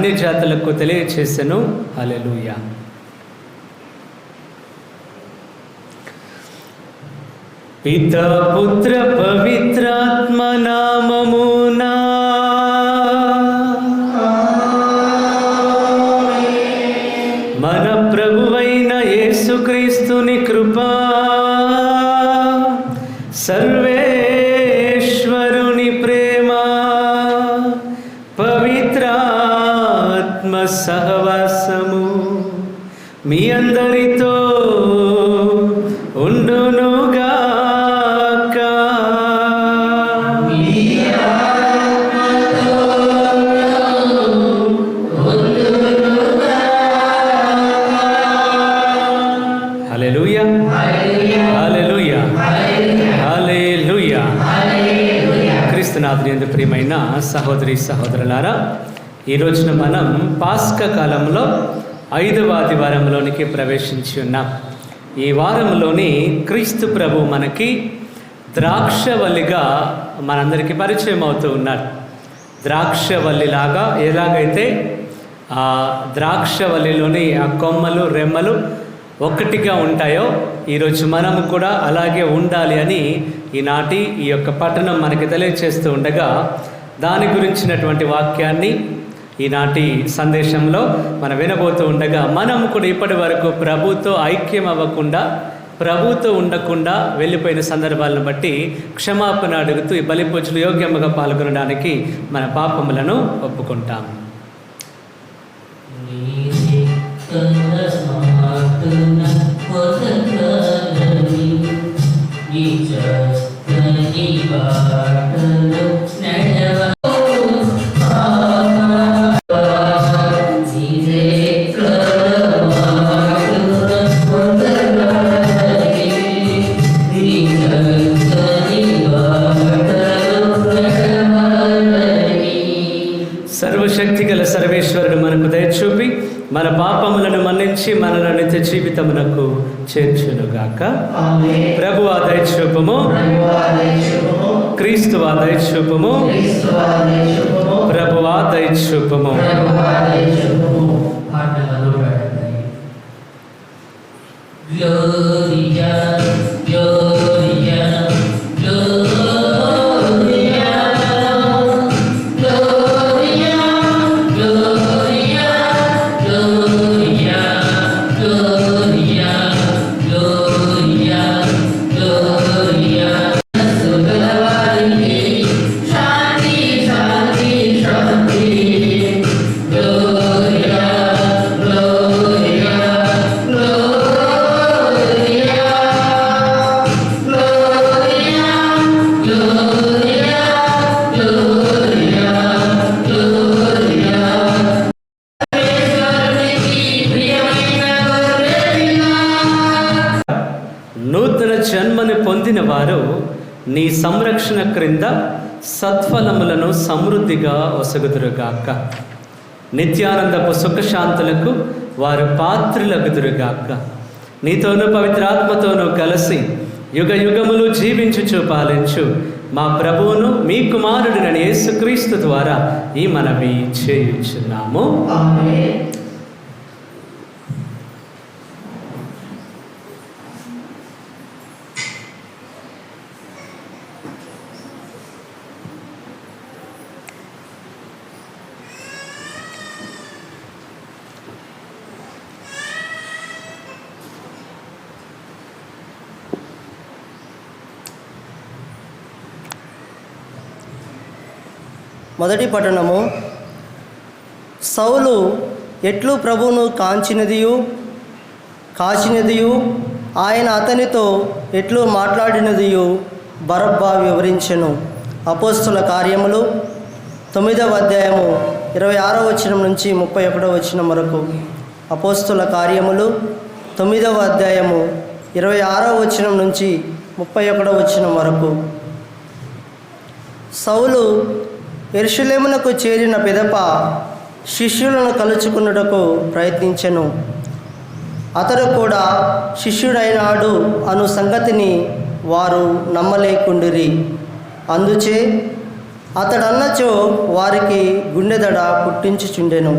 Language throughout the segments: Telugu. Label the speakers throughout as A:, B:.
A: అన్ని జాతులకు తెలియచేసెను. హల్లెలూయా. పితా పుత్ర పవిత్రాత్మ నామమునా మన ప్రభువైన యేసుక్రీస్తుని కృపా, సర్వేశ్వరుని ప్రేమ, పవిత్రాత్మ సహవాసము మీ అందరితో ఉండునుగా. క్రీస్తునాథుని ప్రియమైన సహోదరి సహోదరులారా, ఈ రోజున మనం పాస్కా కాలంలో 5వ ఆదివారంలోనికి ప్రవేశించి ఉన్నాం. ఈ వారంలోని క్రీస్తు ప్రభు మనకి ద్రాక్షవల్లిగా మనందరికీ పరిచయం అవుతూ ఉన్నారు. ద్రాక్షవల్లిలాగా ఎలాగైతే ఆ ద్రాక్షవల్లిలోని ఆ కొమ్మలు రెమ్మలు ఒక్కటిగా ఉంటాయో, ఈరోజు మనము కూడా అలాగే ఉండాలి అని ఈనాటి ఈ యొక్క పట్టణం మనకి తెలియచేస్తూ ఉండగా, దాని గురించినటువంటి వాక్యాన్ని ఈనాటి సందేశంలో మనం వినబోతూ ఉండగా, మనం కూడా ఇప్పటి వరకు ప్రభుతో ఐక్యం అవ్వకుండా, ప్రభుతో ఉండకుండా వెళ్ళిపోయిన సందర్భాలను బట్టి క్షమాపణ అడుగుతూ ఈ బలి పూజలు యోగ్యముగా పాల్గొనడానికి మన పాపములను ఒప్పుకుంటాం. సర్వశక్తి గల సర్వేశ్వరుడు మనకు దయచూపి మన పాపములను మన్నించి మనలను నిత్య జీవితమునకు చేర్చునుగాక. ప్రభువా దయచూపము, క్రీస్తువా దయచూపము, ప్రభువా దయచూపము. నూతన జన్మని పొందిన వారు నీ సంరక్షణ క్రింద సత్ఫలములను సమృద్ధిగా ఒసగుదురుగాక. నిత్యానందపు సుఖశాంతులకు వారు పాత్రులగుదురుగాక. నీతోనూ పవిత్రాత్మతోనూ కలిసి యుగ యుగములు జీవించుచు పాలించు మా ప్రభువును మీ కుమారుడిన యేసుక్రీస్తు ద్వారా ఈ మనవి చేయుచున్నాము. ఆమేన్.
B: మొదటి పట్టణము. సౌలు ఎట్లు ప్రభువును కాచినదియు ఆయన అతనితో ఎట్లు మాట్లాడినదియు బరబ్బా వివరించెను. అపోస్తుల కార్యములు 9వ అధ్యాయము 26వ వచనం నుంచి 31వ వచనం వరకు. అపోస్తుల కార్యములు 9వ అధ్యాయము 26వ వచనం నుంచి 31వ వచనం వరకు. సౌలు యెరూషలేమునకు చేరిన పిదప శిష్యులను కలుసుకున్నటకు ప్రయత్నించెను. అతడు కూడా శిష్యుడైనాడు అను సంగతిని వారు నమ్మలేకుండిరి. అందుచే అతడన్నచో వారికి గుండెదడ పుట్టించుచుండెను.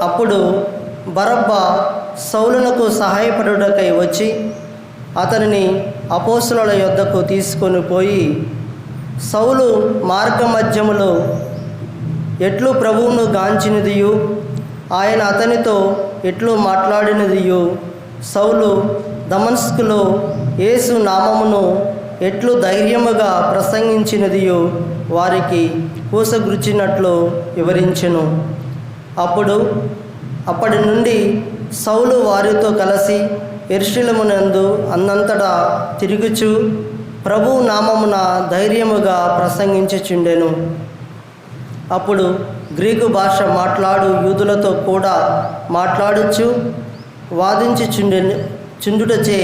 B: అప్పుడు బరబ్బా సౌలునకు సహాయపడుటకై వచ్చి అతనిని అపోస్తలుల యొద్దకు తీసుకొని పోయి, సౌలు మార్గ మధ్యములో ఎట్లు ప్రభువును గాంచినదియు ఆయన అతనితో ఎట్లు మాట్లాడినదియు, సౌలు దమస్కులో యేసు నామమును ఎట్లు ధైర్యముగా ప్రసంగించినదియు వారికి పూసగుచ్చినట్లు వివరించెను. అప్పటి నుండి సౌలు వారితో కలిసి యెరూషలేమునందు అన్నంతటా తిరుగుచు ప్రభువు నామమున ధైర్యముగా ప్రసంగించుచుండెను. అప్పుడు గ్రీకు భాష మాట్లాడు యూదులతో కూడా మాట్లాడుచు చుండుటచే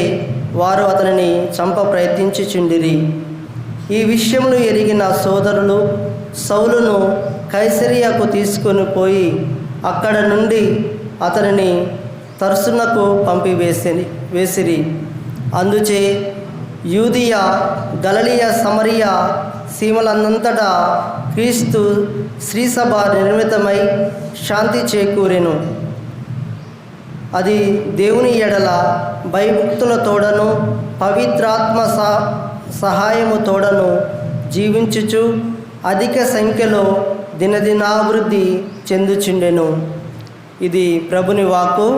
B: వారు అతనిని చంప ప్రయత్నించుచుండిరి. ఈ విషయమును ఎరిగిన సోదరులు సౌలును కైసరియాకు తీసుకొని పోయి అక్కడ నుండి అతనిని తర్సునకు వేసిరి. అందుచే యూదియా, గలిలయ, సమరియా సీమలందంతటా క్రీస్తు శ్రీసభ నిర్మితమై శాంతి చేకూరెను. అది దేవుని ఎడల భయభక్తుల తోడను పవిత్రాత్మ సహాయము తోడను జీవించుచు అధిక సంఖ్యలో దినదినాభివృద్ధి చెందుచుండెను. ఇది ప్రభుని వాక్కు.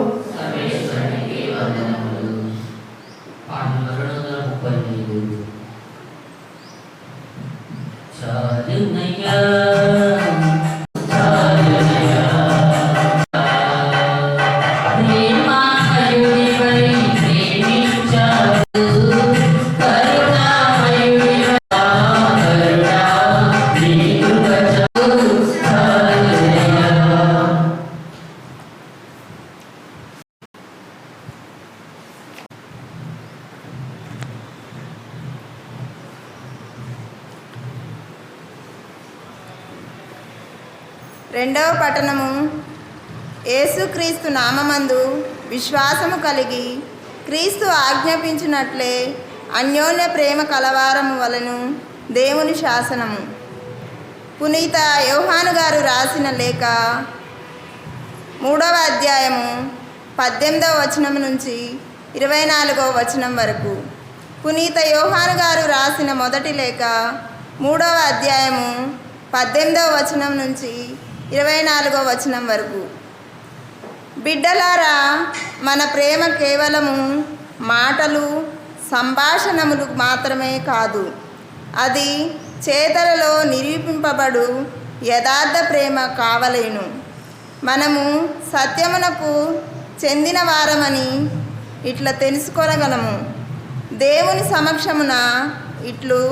C: రెండవ పట్టణము. యేసుక్రీస్తు నామమందు విశ్వాసము కలిగి క్రీస్తు ఆజ్ఞాపించినట్లే అన్యోన్య ప్రేమ కలవారము వలెను దేవుని శాసనము. పునీత యోహాను గారు రాసిన లేఖ 3వ అధ్యాయము 18వ వచనం నుంచి 24వ వచనం వరకు. పునీత యోహాను గారు రాసిన మొదటి లేఖ 3వ అధ్యాయము 18వ వచనం నుంచి 24వ వచనం వరకు. బిడ్డలారా, మన ప్రేమ కేవలము మాటలు సంభాషణములు మాత్రమే కాదు, అది చేతలలో నిరూపింపబడు యథార్థ ప్రేమ కావలేను. మనము సత్యమునకు చెందిన వారమని ఇట్లా తెలుసుకోగలము. దేవుని సమక్షమున ఇట్లు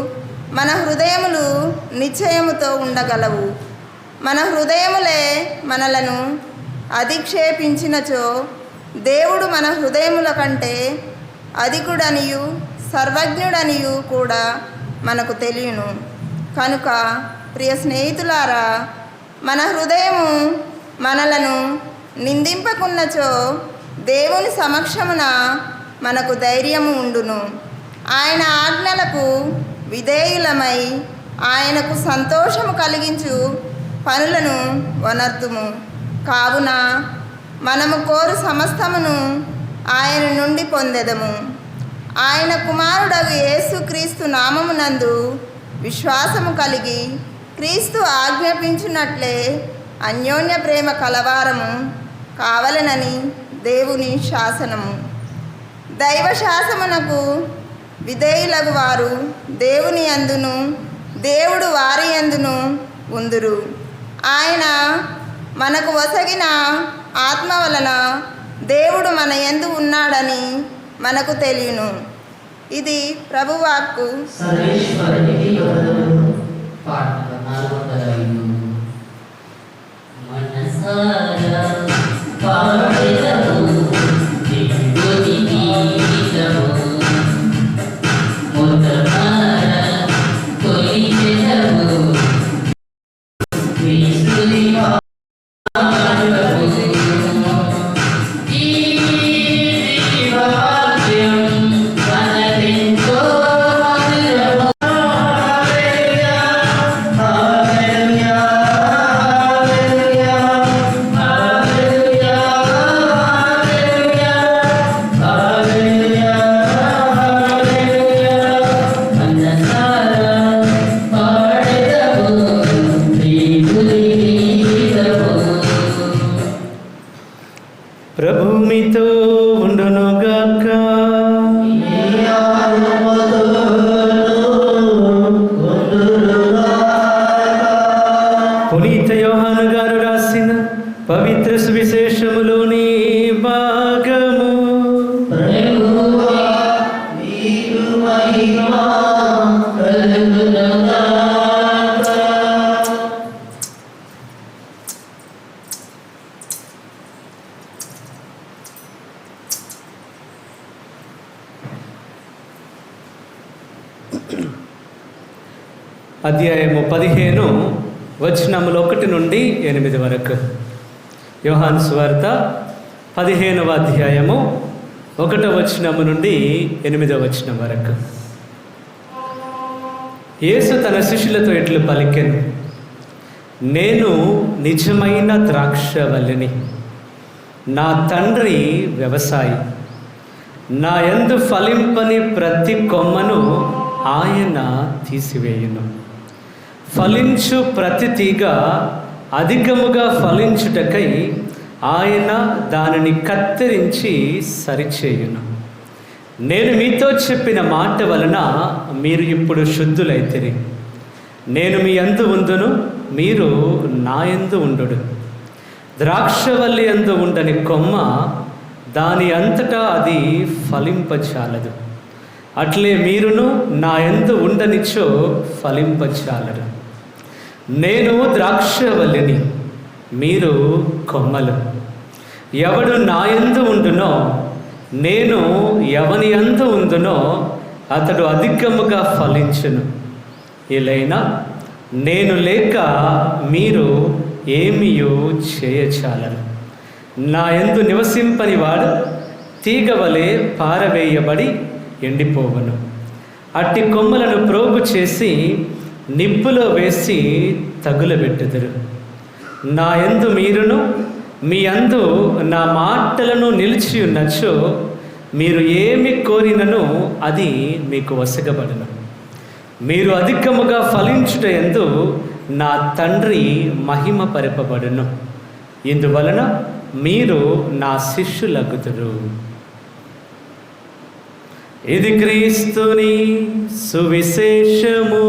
C: మన హృదయములు నిశ్చయముతో ఉండగలవు. మన హృదయములే మనలను అధిక్షేపించినచో దేవుడు మన హృదయముల కంటే అధికుడనియు సర్వజ్ఞుడనియు కూడా మనకు తెలియను. కనుక ప్రియ స్నేహితులారా, మన హృదయము మనలను నిందింపకున్నచో దేవుని సమక్షమున మనకు ధైర్యము ఉండును. ఆయన ఆజ్ఞలకు విధేయులమై ఆయనకు సంతోషము కలిగించు పనులను వనర్తుము. కావున మనము కోరు సమస్తమును ఆయన నుండి పొందెదము. ఆయన కుమారుడగు యేసుక్రీస్తు నామమునందు విశ్వాసము కలిగి క్రీస్తు ఆజ్ఞాపించినట్లే అన్యోన్య ప్రేమ కలవారము కావలనని దేవుని శాసనము. దైవ శాసనమునకు విధేయులగు వారు దేవుని యందును దేవుడు వారి యందును ఉందురు. ఆయన మనకు ఒసగిన ఆత్మ వలన దేవుడు మన యందు ఉన్నాడని మనకు తెలియను. ఇది ప్రభువాక్కు.
A: ప్రభు మీతో ఉండునుగాక. పునీత యోహాను గారు రాసిన పవిత్ర సువిశేషములోని భాగము. అధ్యాయము 15 వచనములు 1 నుండి 8 వరకు. యోహాను సువార్త 15వ అధ్యాయము 1వ వచనము నుండి 8వ వచనం వరకు. యేసు తన శిష్యులతో ఇట్లు పలికెను, నేను నిజమైన ద్రాక్షవల్లిని, నా తండ్రి వ్యవసాయి. నా యందు ఫలింపని ప్రతి కొమ్మను ఆయన తీసివేయును. ఫలించు ప్రతి తీగ అధికముగా ఫలించుటకై ఆయన దానిని కత్తిరించి సరిచేయును. నేను మీతో చెప్పిన మాట వలన మీరు ఇప్పుడు శుద్ధులైతిరి. నేను మీ యందు ఉందును, మీరు నా యందు ఉండుడు. ద్రాక్షవల్లి యందు ఉండని కొమ్మ దాని అంతటా అది ఫలింపచాలదు. అట్లే మీరును నా యందు ఉండనిచ్చో ఫలింపచాలరు. నేను ద్రాక్షవల్లిని, మీరు కొమ్మలు. ఎవడు నా యందు ఉండునో, నేను ఎవని యందు ఉందునో అతడు అధికముగా ఫలించును. ఇలైనా నేను లేక మీరు ఏమీయూ చేయచాలరు. నా యందు నివసింపని వాడు తీగవలే పారవేయబడి ఎండిపోవను. అట్టి కొమ్మలను ప్రోగు చేసి నిప్పులో వేసి తగులబెట్టుదురు. నా యందు మీరును మీ యందు నా మాటలను నిలిచి ఉన్నచో మీరు ఏమి కోరినను అది మీకు వసగబడును. మీరు అధికముగా ఫలించుట యందు నా తండ్రి మహిమ పరపబడును. ఇందువలన మీరు నా శిష్యులగుదురు. ఇది క్రీస్తుని సువిశేషము.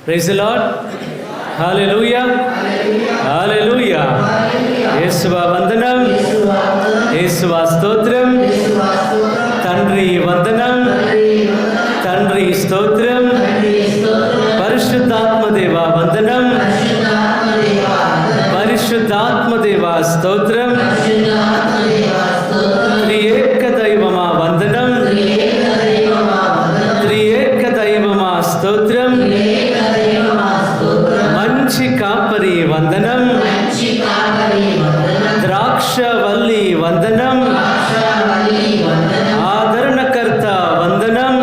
A: Praise the Lord. Hallelujah, hallelujah. యేసువా వందనం, యేసువా స్తోత్రం. తండ్రి వందనం, తండ్రి స్తోత్రం. పరిశుద్ధాత్మదేవా వందనం, పరిశుద్ధాత్మదేవా స్తోత్రం. త్రియేక దైవమా వందనం, త్రియేక దైవమా స్తోత్రం. మంచి కాపరి వందనం, ద్రాక్షవల్లి వందనం, ఆదరణకర్త వందనం.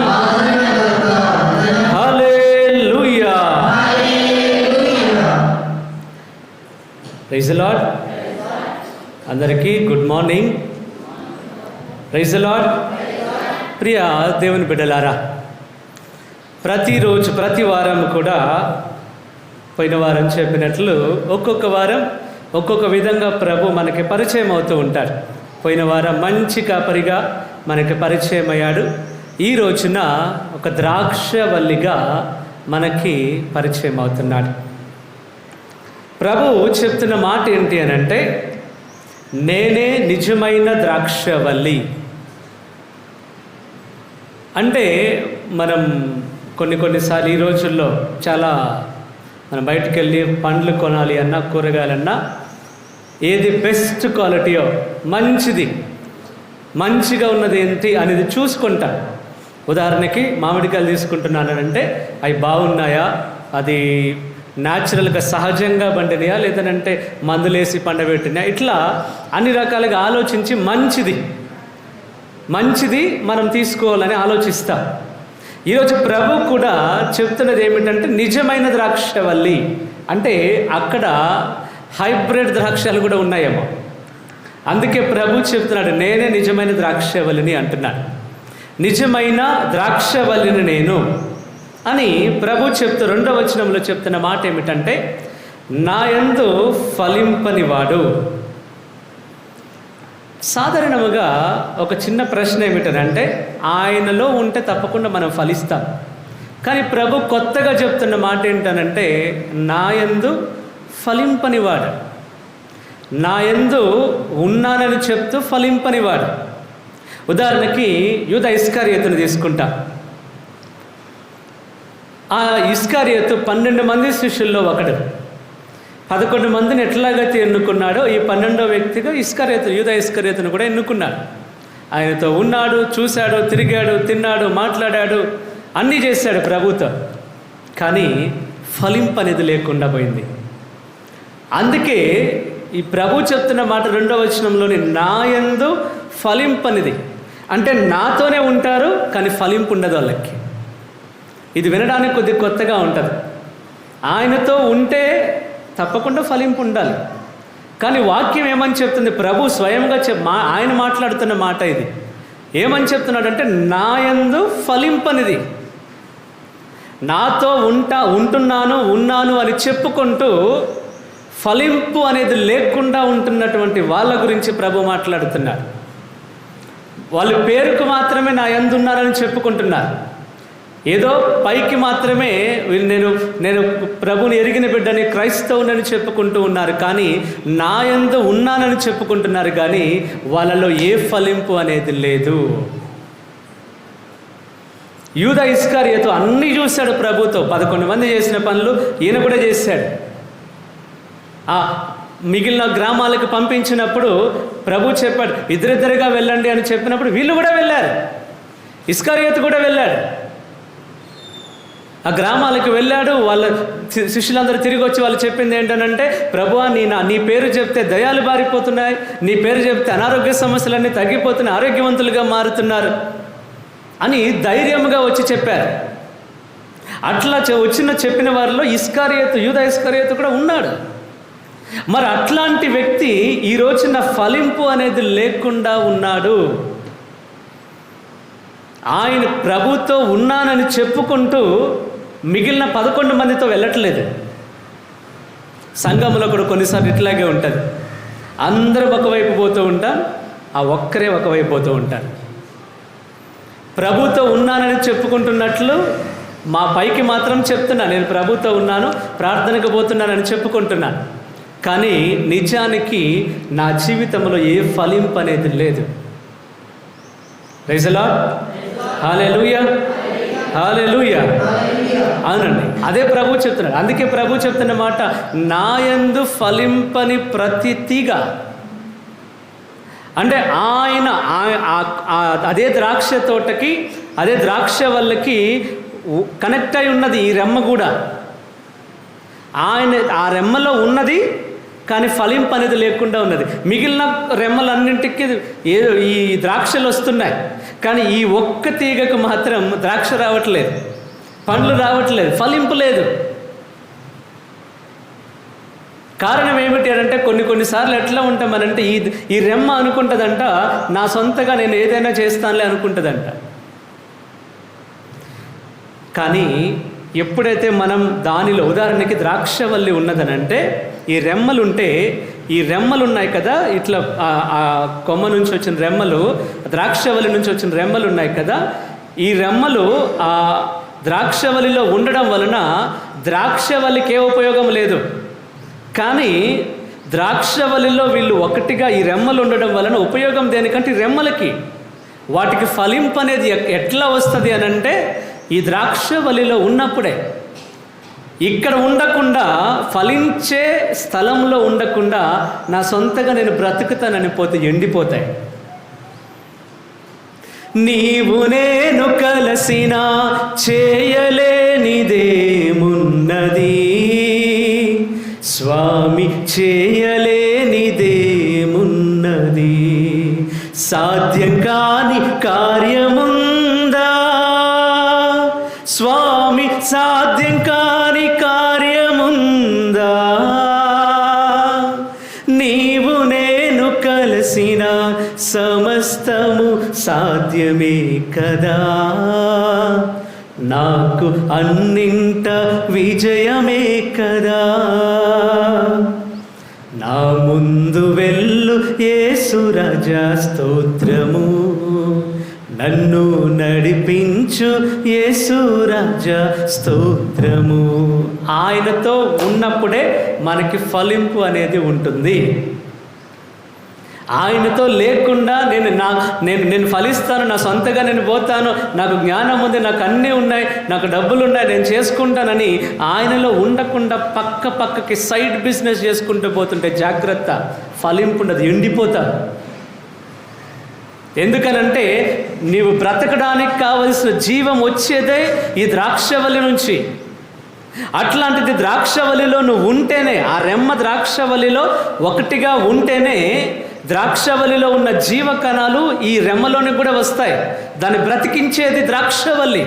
A: హల్లెలూయా. Praise the Lord. అందరికీ good morning. Praise the Lord. ప్రియ దేవుని బిడ్డలారా, ప్రతిరోజు ప్రతి వారం కూడా పోయిన వారం చెప్పినట్లు ఒక్కొక్క వారం ఒక్కొక్క విధంగా ప్రభు మనకి పరిచయం అవుతూ ఉంటారు. పోయిన వారం మంచి కాపరిగా మనకి పరిచయం అయ్యాడు. ఈ రోజున ఒక ద్రాక్షవల్లిగా మనకి పరిచయం అవుతున్నాడు. ప్రభు చెప్తున్న మాట ఏంటి అని అంటే, నేనే నిజమైన ద్రాక్షవల్లి. అంటే మనం కొన్నిసార్లు ఈ రోజుల్లో చాలా మనం బయటికి వెళ్ళి పండ్లు కొనాలి అన్నా, కూరగాయలన్నా, ఏది బెస్ట్ క్వాలిటీయో, మంచిగా ఉన్నది ఏంటి అనేది చూసుకుంటా. ఉదాహరణకి మామిడికాయలు తీసుకుంటున్నానంటే అవి బాగున్నాయా, అది న్యాచురల్గా సహజంగా పండినాయా, లేదనంటే మందులేసి పండబెట్టినా, ఇట్లా అన్ని రకాలుగా ఆలోచించి మంచిది మనం తీసుకోవాలని ఆలోచిస్తాం. ఈరోజు ప్రభు కూడా చెప్తున్నది ఏమిటంటే నిజమైన ద్రాక్షవల్లి. అంటే అక్కడ హైబ్రిడ్ ద్రాక్షలు కూడా ఉన్నాయేమో. అందుకే ప్రభు చెప్తున్నాడు, నేనే నిజమైన ద్రాక్షవల్లిని అంటున్నాడు. నిజమైన ద్రాక్షవల్లిని నేను అని ప్రభు చెప్తూ 2వ వచనంలో చెప్తున్న మాట ఏమిటంటే, నా యందు ఫలింపని వాడు. సాధారణముగా ఒక చిన్న ప్రశ్న ఏమిటంటే, ఆయనలో ఉంటే తప్పకుండా మనం ఫలిస్తాం. కానీ ప్రభు కొత్తగా చెప్తున్న మాట ఏంటనంటే, నా యందు ఫలింపనివాడు. నా యందు ఉన్నానని చెప్తూ ఫలింపనివాడు. ఉదాహరణకి యూదా ఇస్కారియోతును తీసుకుంటా. ఆ ఇస్కారియోతు 12 మంది శిష్యుల్లో ఒకడు. 11 మందిని ఎట్లాగైతే ఎన్నుకున్నాడో ఈ 12వ వ్యక్తిగా యూదా ఇస్కారియోతును కూడా ఎన్నుకున్నాడు. ఆయనతో ఉన్నాడు, చూశాడు, తిరిగాడు, తిన్నాడు, మాట్లాడాడు, అన్నీ చేశాడు ప్రభుతో. కానీ ఫలింపనేది లేకుండా పోయింది. అందుకే ఈ ప్రభు చెప్తున్న మాట 2వ వచనంలోని నా యందు ఫలింపనిది అంటే నాతోనే ఉంటారు కానీ ఫలింపు ఉండదు వాళ్ళకి. ఇది వినడానికి కొద్దిగా కొత్తగా ఉంటుంది. ఆయనతో ఉంటే తప్పకుండా ఫలింపు ఉండాలి. కానీ వాక్యం ఏమని చెప్తుంది? ప్రభు స్వయంగా ఆయన మాట్లాడుతున్న మాట ఇది. ఏమని చెప్తున్నాడంటే, నా యందు ఫలింపనిది, నాతో ఉన్నాను అని చెప్పుకుంటూ ఫలింపు అనేది లేకుండా ఉంటున్నటువంటి వాళ్ళ గురించి ప్రభు మాట్లాడుతున్నారు. వాళ్ళు పేరుకు మాత్రమే నా యందు ఉన్నారని చెప్పుకుంటున్నారు. ఏదో పైకి మాత్రమే నేను ప్రభుని ఎరిగిన బిడ్డని, క్రైస్తవునని చెప్పుకుంటూ ఉన్నారు. కానీ నా యందు ఉన్నానని చెప్పుకుంటున్నారు. కానీ వాళ్ళలో ఏ ఫలింపు అనేది లేదు. యూదా ఇస్కారియోతు అన్నీ చూశాడు ప్రభుతో. 11 మంది చేసిన పనులు ఈయన కూడా చేశాడు. ఆ మిగిలిన గ్రామాలకు పంపించినప్పుడు ప్రభు చెప్పాడు, ఇద్దరిద్దరుగా వెళ్ళండి అని చెప్పినప్పుడు వీళ్ళు కూడా వెళ్ళారు. ఇస్కారియోతు కూడా వెళ్ళాడు. ఆ గ్రామాలకు వెళ్ళాడు. వాళ్ళ శిష్యులందరూ తిరిగి వచ్చి వాళ్ళు చెప్పింది ఏంటనంటే, ప్రభువా నీ పేరు చెప్తే దయాలు బారిపోతున్నాయి, నీ పేరు చెప్తే అనారోగ్య సమస్యలన్నీ తగ్గిపోతున్నాయి, ఆరోగ్యవంతులుగా మారుతున్నారు అని ధైర్యంగా వచ్చి చెప్పారు. అట్లా చెప్పిన వారిలో యూదా ఇస్కారియోతు కూడా ఉన్నాడు. మరి అట్లాంటి వ్యక్తి ఈ రోజున ఫలింపు అనేది లేకుండా ఉన్నాడు. ఆయన ప్రభుతో ఉన్నానని చెప్పుకుంటూ మిగిలిన 11 మందితో వెళ్ళట్లేదు. సంఘంలో కూడా కొన్నిసార్లు ఇట్లాగే ఉంటుంది. అందరూ ఒకవైపు పోతూ ఉంటారు, ఆ ఒక్కరే ఒకవైపు పోతూ ఉంటారు. ప్రభుతో ఉన్నానని చెప్పుకుంటున్నట్లు మా పైకి మాత్రం చెప్తున్నా, నేను ప్రభుతో ఉన్నాను, ప్రార్థనకు పోతున్నానని చెప్పుకుంటున్నాను. కానీ నిజానికి నా జీవితంలో ఏ ఫలింపు అనేది లేదు. ప్రైజ్ ది లార్డ్, హల్లెలూయా, హల్లెలూయా. అవునండి, అదే ప్రభు చెప్తున్నాడు. అందుకే ప్రభు చెప్తున్న మాట, నా యందు ఫలింపని ప్రతి తీగ. అంటే ఆయన అదే ద్రాక్ష తోటకి, అదే ద్రాక్ష వల్లకి కనెక్ట్ అయి ఉన్నది ఈ రెమ్మ కూడా. ఆయన ఆ రెమ్మలో ఉన్నది కానీ ఫలింపు అనేది లేకుండా ఉన్నది. మిగిలిన రెమ్మలన్నింటికి ఈ ద్రాక్షలు వస్తున్నాయి, కానీ ఈ ఒక్క తీగకు మాత్రం ద్రాక్ష రావట్లేదు, పండ్లు రావట్లేదు, ఫలింపు లేదు. కారణం ఏమిటి అంటే, కొన్నిసార్లు ఎట్లా ఉంటామనంటే, ఈ రెమ్మ అనుకుంటుందంట నా సొంతగా నేను ఏదైనా చేస్తానులే అనుకుంటుందంట. కానీ ఎప్పుడైతే మనం దానిలో, ఉదాహరణకి ద్రాక్షవల్లి ఉన్నదనంటే, ఈ రెమ్మలు ఉంటే, ఈ రెమ్మలు ఉన్నాయి కదా, ఇట్లా ఆ కొమ్మ నుంచి వచ్చిన రెమ్మలు, ద్రాక్షవల్లి నుంచి వచ్చిన రెమ్మలు ఉన్నాయి కదా, ఈ రెమ్మలు ఆ ద్రాక్షవల్లిలో ఉండడం వలన ద్రాక్షవల్లికి ఏ ఉపయోగం లేదు. కానీ ద్రాక్షవల్లిలో వీళ్ళు ఒకటిగా ఈ రెమ్మలు ఉండడం వలన ఉపయోగం దేనికంటే రెమ్మలకి, వాటికి ఫలింపు అనేది ఎట్లా వస్తుంది అని అంటే, ఈ ద్రాక్షవల్లిలో ఉన్నప్పుడే. ఇక్కడ ఉండకుండా, ఫలించే స్థలంలో ఉండకుండా నా సొంతగా నేను బ్రతుకుతానని పోతే ఎండిపోతాయి. నీవు నేను కలసిన చేయలేనిదేమున్నది, స్వామి చేయలేనిదేమున్నది, సాధ్యం కాని కార్యముందా స్వామి, సాధ్యం కాని కార్యముందా, నీవు నేను తలసిన సమస్తము సాధ్యమే కదా. నాకు అన్నింట విజయమే కదా. నా ముందు వెళ్ళు యేసు రాజా స్తోత్రము, నన్ను నడిపించు యేసు రాజా స్తోత్రము. ఆయనతో ఉన్నప్పుడే మనకి ఫలింపు అనేది ఉంటుంది. ఆయనతో లేకుండా నేను ఫలిస్తాను, నా సొంతగా నేను పోతాను, నాకు జ్ఞానం ఉంది, నాకు అన్నీ ఉన్నాయి, నాకు డబ్బులు ఉన్నాయి, నేను చేసుకుంటానని ఆయనలో ఉండకుండా పక్కకి సైడ్ బిజినెస్ చేసుకుంటూ పోతుంటే జాగ్రత్త, ఫలింపు ఉండదు, ఎండిపోతా. ఎందుకనంటే నీవు బ్రతకడానికి కావలసిన జీవం వచ్చేదే ఈ ద్రాక్షవల్లి నుంచి. అట్లాంటిది ద్రాక్షవల్లిలో నువ్వు ఉంటేనే, ఆ రెమ్మ ద్రాక్షవల్లిలో ఒకటిగా ఉంటేనే ద్రాక్షవల్లిలో ఉన్న జీవకణాలు ఈ రెమ్మలోనికి కూడా వస్తాయి. దాన్ని బ్రతికించేది ద్రాక్షవల్లి.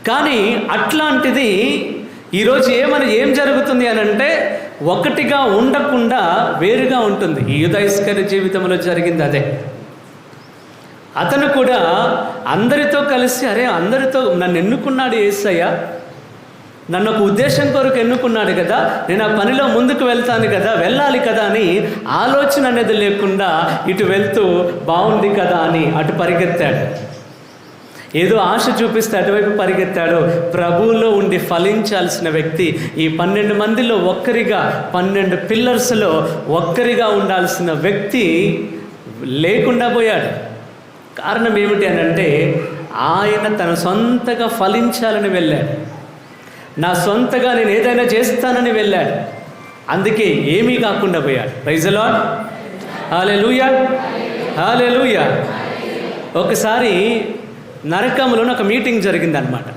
A: కానీ అట్లాంటిది ఈరోజు ఏం జరుగుతుంది అని అంటే ఒకటిగా ఉండకుండా వేరుగా ఉంటుంది. ఈ యూదా ఇస్కరియోతు జీవితంలో జరిగింది అదే. అతను కూడా అందరితో కలిసి, అందరితో నన్ను ఎన్నుకున్నాడు యేసయ్య, నన్ను ఒక ఉద్దేశం కొరకు ఎన్నుకున్నాడు కదా, నేను ఆ పనిలో ముందుకు వెళ్తాను కదా, వెళ్ళాలి కదా అని ఆలోచన అనేది లేకుండా ఇటు వెళ్తూ బాగుంది కదా అని అటు పరిగెత్తాడు. ఏదో ఆశ చూపిస్తే అటువైపు పరిగెత్తాడు. ప్రభువులో ఉండి ఫలించాల్సిన వ్యక్తి ఈ 12 మందిలో ఒక్కరిగా, 12 పిల్లర్స్లో ఒక్కరిగా ఉండాల్సిన వ్యక్తి లేకుండా పోయాడు. కారణం ఏమిటి అని అంటే ఆయన తన సొంతగా ఫలించాలని వెళ్ళాడు. నా సొంతగా నేను ఏదైనా చేస్తానని వెళ్ళాడు. అందుకే ఏమీ కాకుండా పోయాడు. Praise the Lord. Hallelujah, hallelujah. ఒకసారి నరకంలోని ఒక మీటింగ్ జరిగిందనమాట.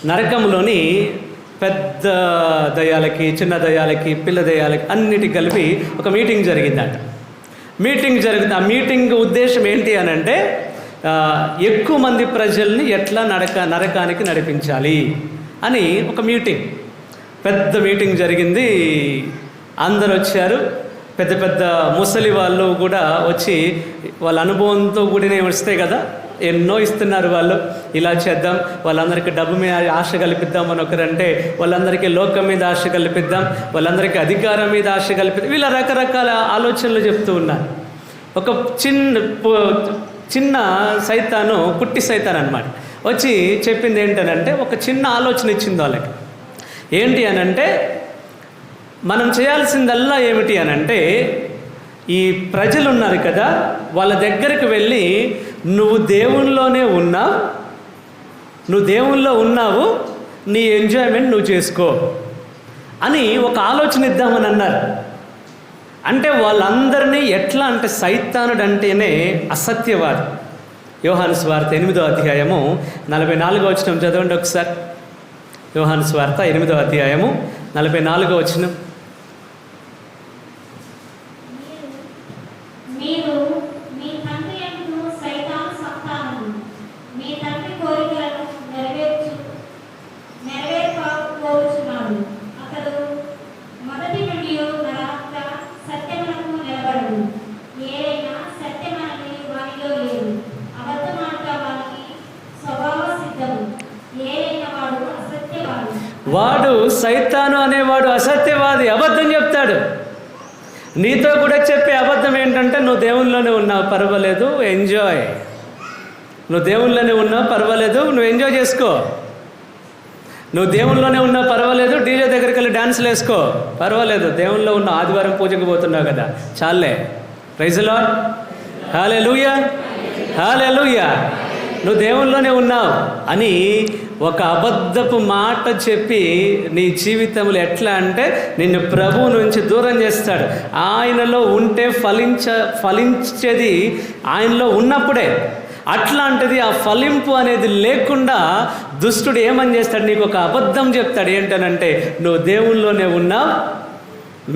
A: నరకంలోని పెద్ద దయ్యాలకి, చిన్న దయ్యాలకి, పిల్ల దయ్యాలకి అన్నిటికి కలిపి ఒక మీటింగ్ జరిగిందంట. ఆ మీటింగ్ ఉద్దేశం ఏంటి అని అంటే ఎక్కువ మంది ప్రజల్ని ఎట్లా నరకానికి నడిపించాలి అని ఒక మీటింగ్, పెద్ద మీటింగ్ జరిగింది. అందరు వచ్చారు. పెద్ద ముసలి వాళ్ళు కూడా వచ్చి వాళ్ళ అనుభవంతో కూడిన వస్తే కదా, ఎన్నో ఇస్తున్నారు వాళ్ళు. ఇలా చేద్దాం, వాళ్ళందరికీ డబ్బు మీద ఆశ కల్పిద్దాం అని ఒకరంటే, వాళ్ళందరికీ లోకం మీద ఆశ కల్పిద్దాం, వాళ్ళందరికీ అధికారం మీద ఆశ కల్పిద్దాం, వీళ్ళ రకరకాల ఆలోచనలు చెప్తూ ఉన్నారు. ఒక చిన్న సైతాను, కుట్టి సైతాన్ అనమాట, వచ్చి చెప్పింది ఏంటనంటే ఒక చిన్న ఆలోచన ఇచ్చింది వాళ్ళకి. ఏంటి అనంటే మనం చేయాల్సిందల్లా ఏమిటి అనంటే ఈ ప్రజలు ఉన్నారు కదా, వాళ్ళ దగ్గరికి వెళ్ళి నువ్వు దేవునిలోనే ఉన్నావు, నువ్వు దేవునిలో ఉన్నావు, నీ ఎంజాయ్మెంట్ నువ్వు చేసుకో అని ఒక ఆలోచన ఇద్దామని అన్నారు. అంటే వాళ్ళందరినీ ఎట్లా అంటే సైతానుడు అంటేనే అసత్యవాది. యోహాను సువార్త 8వ అధ్యాయము 44వ వచనం చదవండి ఒకసారి. యోహాను సువార్త 8వ అధ్యాయము 44వ వచనం. వాడు సైతాను అనేవాడు అసత్యవాది, అబద్ధం చెప్తాడు. నీతో కూడా చెప్పే అబద్ధం ఏంటంటే నువ్వు దేవునిలోనే ఉన్నావు, పర్వాలేదు, ఎంజాయ్. నువ్వు దేవునిలోనే ఉన్నావు, పర్వాలేదు, నువ్వు ఎంజాయ్ చేసుకో. నువ్వు దేవునిలోనే ఉన్నావు, పర్వాలేదు, డీజే దగ్గరికి వెళ్ళి డాన్సులు వేసుకో, పర్వాలేదు, దేవునిలో ఉన్న ఆదివారం పూజకు పోతున్నావు కదా, చాలే. Praise the Lord. Hallelujah, hallelujah. నువ్వు దేవునిలోనే ఉన్నావు అని ఒక అబద్ధపు మాట చెప్పి నీ జీవితంలో ఎట్లా అంటే నిన్ను ప్రభువు నుంచి దూరం చేస్తాడు. ఆయనలో ఉంటే ఫలించేది ఆయనలో ఉన్నప్పుడే. అట్లాంటిది ఆ ఫలింపు అనేది లేకుండా దుష్టుడు ఏమని చేస్తాడు, నీకు ఒక అబద్ధం చెప్తాడు. ఏంటనంటే నువ్వు దేవునిలోనే ఉన్నావు,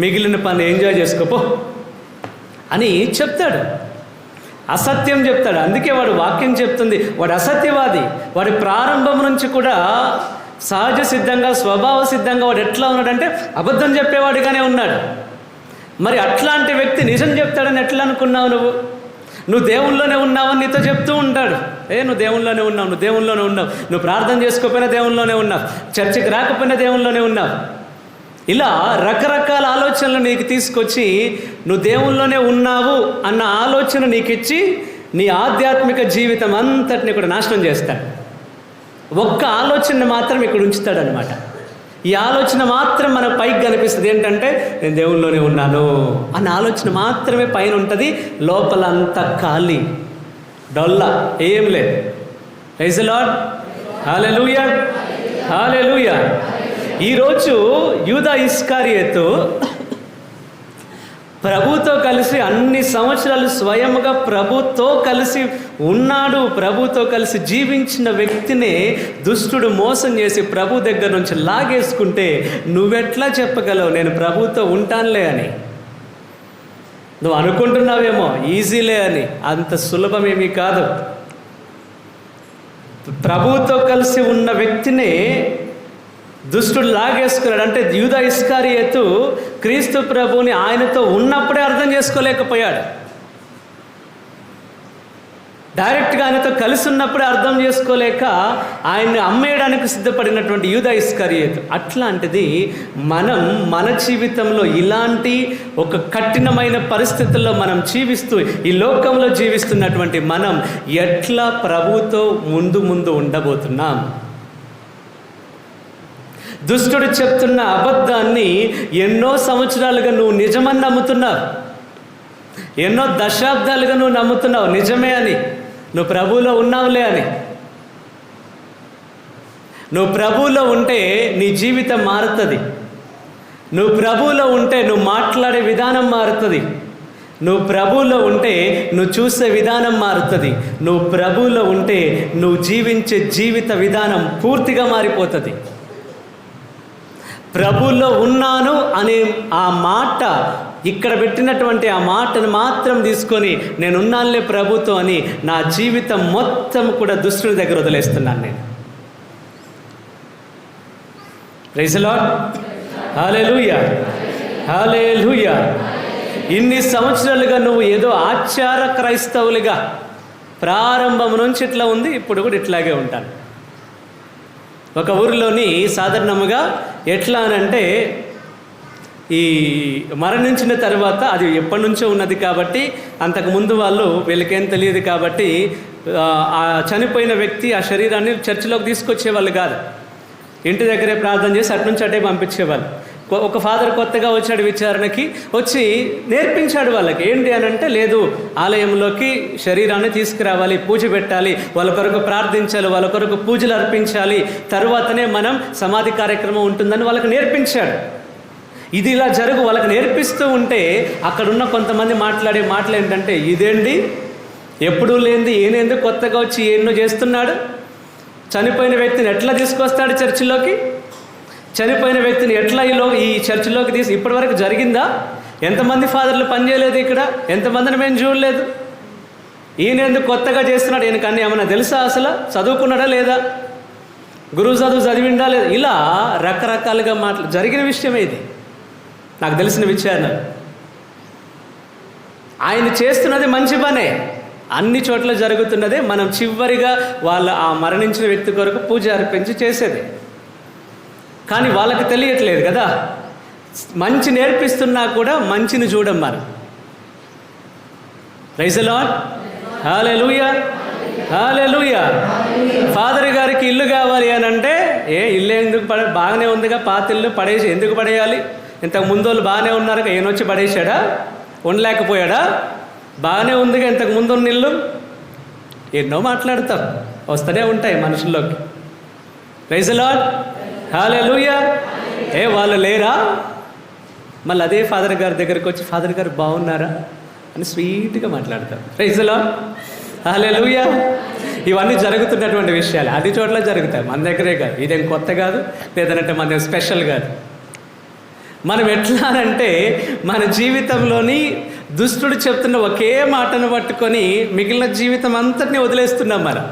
A: మిగిలిన పని ఎంజాయ్ చేసుకోపో అని చెప్తాడు. అసత్యం చెప్తాడు. అందుకే వాడు వాక్యం చెప్తుంది, వాడు అసత్యవాది. వాడి ప్రారంభం నుంచి కూడా సహజ సిద్ధంగా, స్వభావ సిద్ధంగా వాడు ఎట్లా ఉన్నాడంటే అబద్ధం చెప్పేవాడిగానే ఉన్నాడు. మరి అట్లాంటి వ్యక్తి నిజం చెప్తాడని ఎట్లా అనుకున్నావు నువ్వు దేవుళ్ళలోనే ఉన్నావని నీతో చెప్తూ ఉంటాడు. నువ్వు దేవుళ్ళలోనే ఉన్నావు, నువ్వు దేవుళ్ళలోనే ఉన్నావు, నువ్వు ప్రార్థన చేసుకోకపోయినా దేవుళ్ళలోనే ఉన్నావు, చర్చికి రాకపోయినా దేవుళ్ళలోనే ఉన్నావు. ఇలా రకరకాల ఆలోచనలు నీకు తీసుకొచ్చి నువ్వు దేవుళ్ళలోనే ఉన్నావు అన్న ఆలోచన నీకు ఇచ్చి నీ ఆధ్యాత్మిక జీవితం అంతటిని కూడా నాశనం చేస్తాడు. ఒక్క ఆలోచన మాత్రం ఇక్కడ ఉంచుతాడనమాట. ఈ ఆలోచన మాత్రం మనకు పైకి కనిపిస్తుంది. ఏంటంటే నేను దేవుళ్ళలోనే ఉన్నాను అన్న ఆలోచన మాత్రమే పైన ఉంటుంది, లోపలంతా ఖాళీ డొల్లా, ఏం లేదు. ప్రైజ్ ది లార్డ్, హల్లెలూయా, హల్లెలూయా. ఈరోజు యూదా ఇస్కారియోతు ప్రభుతో కలిసి అన్ని సంవత్సరాలు స్వయంగా ప్రభుతో కలిసి ఉన్నాడు, ప్రభుతో కలిసి జీవించిన వ్యక్తినే దుష్టుడు మోసం చేసి ప్రభు దగ్గర నుంచి లాగేసుకుంటే నువ్వెట్లా చెప్పగలవు నేను ప్రభుతో ఉంటానులే అని? నువ్వు అనుకుంటున్నావేమో ఈజీలే అని. అంత సులభమేమీ కాదు. ప్రభుతో కలిసి ఉన్న వ్యక్తినే దుష్టుడు లాగేసుకున్నాడు. అంటే యూదా ఇస్కారియోతు క్రీస్తు ప్రభుని ఆయనతో ఉన్నప్పుడే అర్థం చేసుకోలేకపోయాడు. డైరెక్ట్గా ఆయనతో కలిసి ఉన్నప్పుడే అర్థం చేసుకోలేక ఆయన్ని అమ్మేయడానికి సిద్ధపడినటువంటి యూదా ఇస్కారియోతు. అట్లాంటిది మనం మన జీవితంలో ఇలాంటి ఒక కఠినమైన పరిస్థితుల్లో మనం జీవిస్తూ ఈ లోకంలో జీవిస్తున్నటువంటి మనం ఎట్లా ప్రభుతో ముందు ఉండబోతున్నాం? దుష్టుడు చెప్తున్న అబద్ధాన్ని ఎన్నో సంవత్సరాలుగా నువ్వు నిజమని నమ్ముతున్నావు, ఎన్నో దశాబ్దాలుగా నువ్వు నమ్ముతున్నావు నిజమే అని, నువ్వు ప్రభువులో ఉన్నావులే అని. నువ్వు ప్రభువులో ఉంటే నీ జీవితం మారుతుంది. నువ్వు ప్రభువులో ఉంటే నువ్వు మాట్లాడే విధానం మారుతుంది. నువ్వు ప్రభువులో ఉంటే నువ్వు చూసే విధానం మారుతుంది. నువ్వు ప్రభువులో ఉంటే నువ్వు జీవించే జీవిత విధానం పూర్తిగా మారిపోతుంది. ప్రభువులో ఉన్నాను అనే ఆ మాట, ఇక్కడ పెట్టినటువంటి ఆ మాటను మాత్రం తీసుకొని నేను ఉన్నానులే ప్రభుతో అని నా జీవితం మొత్తం కూడా దుష్టుని దగ్గర వదిలేస్తున్నాను నేను. ప్రైజ్ ది లార్డ్, హల్లెలూయా, హల్లెలూయా. ఇన్ని సంవత్సరాలుగా నువ్వు ఏదో ఆచార క్రైస్తవులుగా ప్రారంభం నుంచి ఇట్లా ఉంది, ఇప్పుడు కూడా ఇట్లాగే ఉంటాను. ఒక ఊరిలోని సాధారణముగా ఎట్లా అనంటే ఈ మరణించిన తర్వాత అది ఎప్పటి నుంచో ఉన్నది కాబట్టి అంతకుముందు వీళ్ళకేం తెలియదు కాబట్టి ఆ చనిపోయిన వ్యక్తి ఆ శరీరాన్ని చర్చిలోకి తీసుకొచ్చేవాళ్ళు కాదు. ఇంటి దగ్గరే ప్రార్థన చేసి అటు నుంచి అటే పంపించేవాళ్ళు. ఒక ఫాదర్ కొత్తగా వచ్చాడు విచారణకి, వచ్చి నేర్పించాడు వాళ్ళకి. ఏంటి అని అంటే, లేదు ఆలయంలోకి శరీరాన్ని తీసుకురావాలి, పూజ పెట్టాలి, వాళ్ళ కొరకు ప్రార్థించాలి, వాళ్ళ కొరకు పూజలు అర్పించాలి, తర్వాతనే మనం సమాధి కార్యక్రమం ఉంటుందని వాళ్ళకి నేర్పించాడు. ఇది ఇలా వాళ్ళకి నేర్పిస్తూ ఉంటే అక్కడున్న కొంతమంది మాట్లాడే మాటలు ఏంటంటే, ఇదేంటి ఎప్పుడూ లేనిది ఈయనేందుకు కొత్తగా వచ్చి ఎన్నో చేస్తున్నాడు, చనిపోయిన వ్యక్తిని ఎట్లా తీసుకొస్తాడు చర్చిలోకి, చనిపోయిన వ్యక్తిని ఎట్లా ఈ చర్చిలోకి తీసి ఇప్పటివరకు జరిగిందా? ఎంతమంది ఫాదర్లు పనిచేయలేదు ఇక్కడ, ఎంతమందిని మేము చూడలేదు, ఈయన ఎందుకు కొత్తగా చేస్తున్నాడు, ఈయనకు అన్నీ ఏమన్నా తెలుసా, అసలు చదువుకున్నాడా లేదా, గురువు చదివిండా లేదా, ఇలా రకరకాలుగా జరిగిన విషయమే ఇది. నాకు తెలిసిన విచారణ. ఆయన చేస్తున్నది మంచి పనే, అన్ని చోట్ల జరుగుతున్నదే. మనం చివరిగా ఆ మరణించిన వ్యక్తి కొరకు పూజ అర్పించి చేసేది. కానీ వాళ్ళకి తెలియట్లేదు కదా, మంచి నేర్పిస్తున్నా కూడా మంచిని చూడం మనం. Praise the Lord, hallelujah, hallelujah. Father గారికి ఇల్లు కావాలి అని అంటే, ఇల్లు ఎందుకు బాగానే ఉందిగా, పాత ఇల్లు పడేసి ఎందుకు పడేయాలి, ఇంతకు ముందు వాళ్ళు బాగానే ఉన్నారుగా, ఈయనొచ్చి పడేశాడా, ఉండలేకపోయాడా, బాగానే ఉందిగా ఇంతకు ముందు ఉన్న ఇల్లు. ఎన్నో మాట్లాడతాం, వస్తూనే ఉంటాయి మనుషుల్లోకి. ప్రైజ్ ది లార్డ్, హల్లెలూయా. వాళ్ళు లేరా, మళ్ళీ అదే ఫాదర్ గారి దగ్గరికి వచ్చి, ఫాదర్ గారు బాగున్నారా అని స్వీట్గా మాట్లాడతారు. ప్రైజ్ ది లార్డ్, హల్లెలూయా. ఇవన్నీ జరుగుతున్నటువంటి విషయాలు అన్ని చోట్ల జరుగుతాయి, మన దగ్గరే కాదు. ఇదేం కొత్త కాదు, లేదంటే మనదేం స్పెషల్ కాదు. మనం ఎట్లా అంటే, మన జీవితంలోని దుష్టుడు చెప్తున్న ఒకే మాటను పట్టుకొని మిగిలిన జీవితం అంతటినీ వదిలేస్తున్నాం. మనం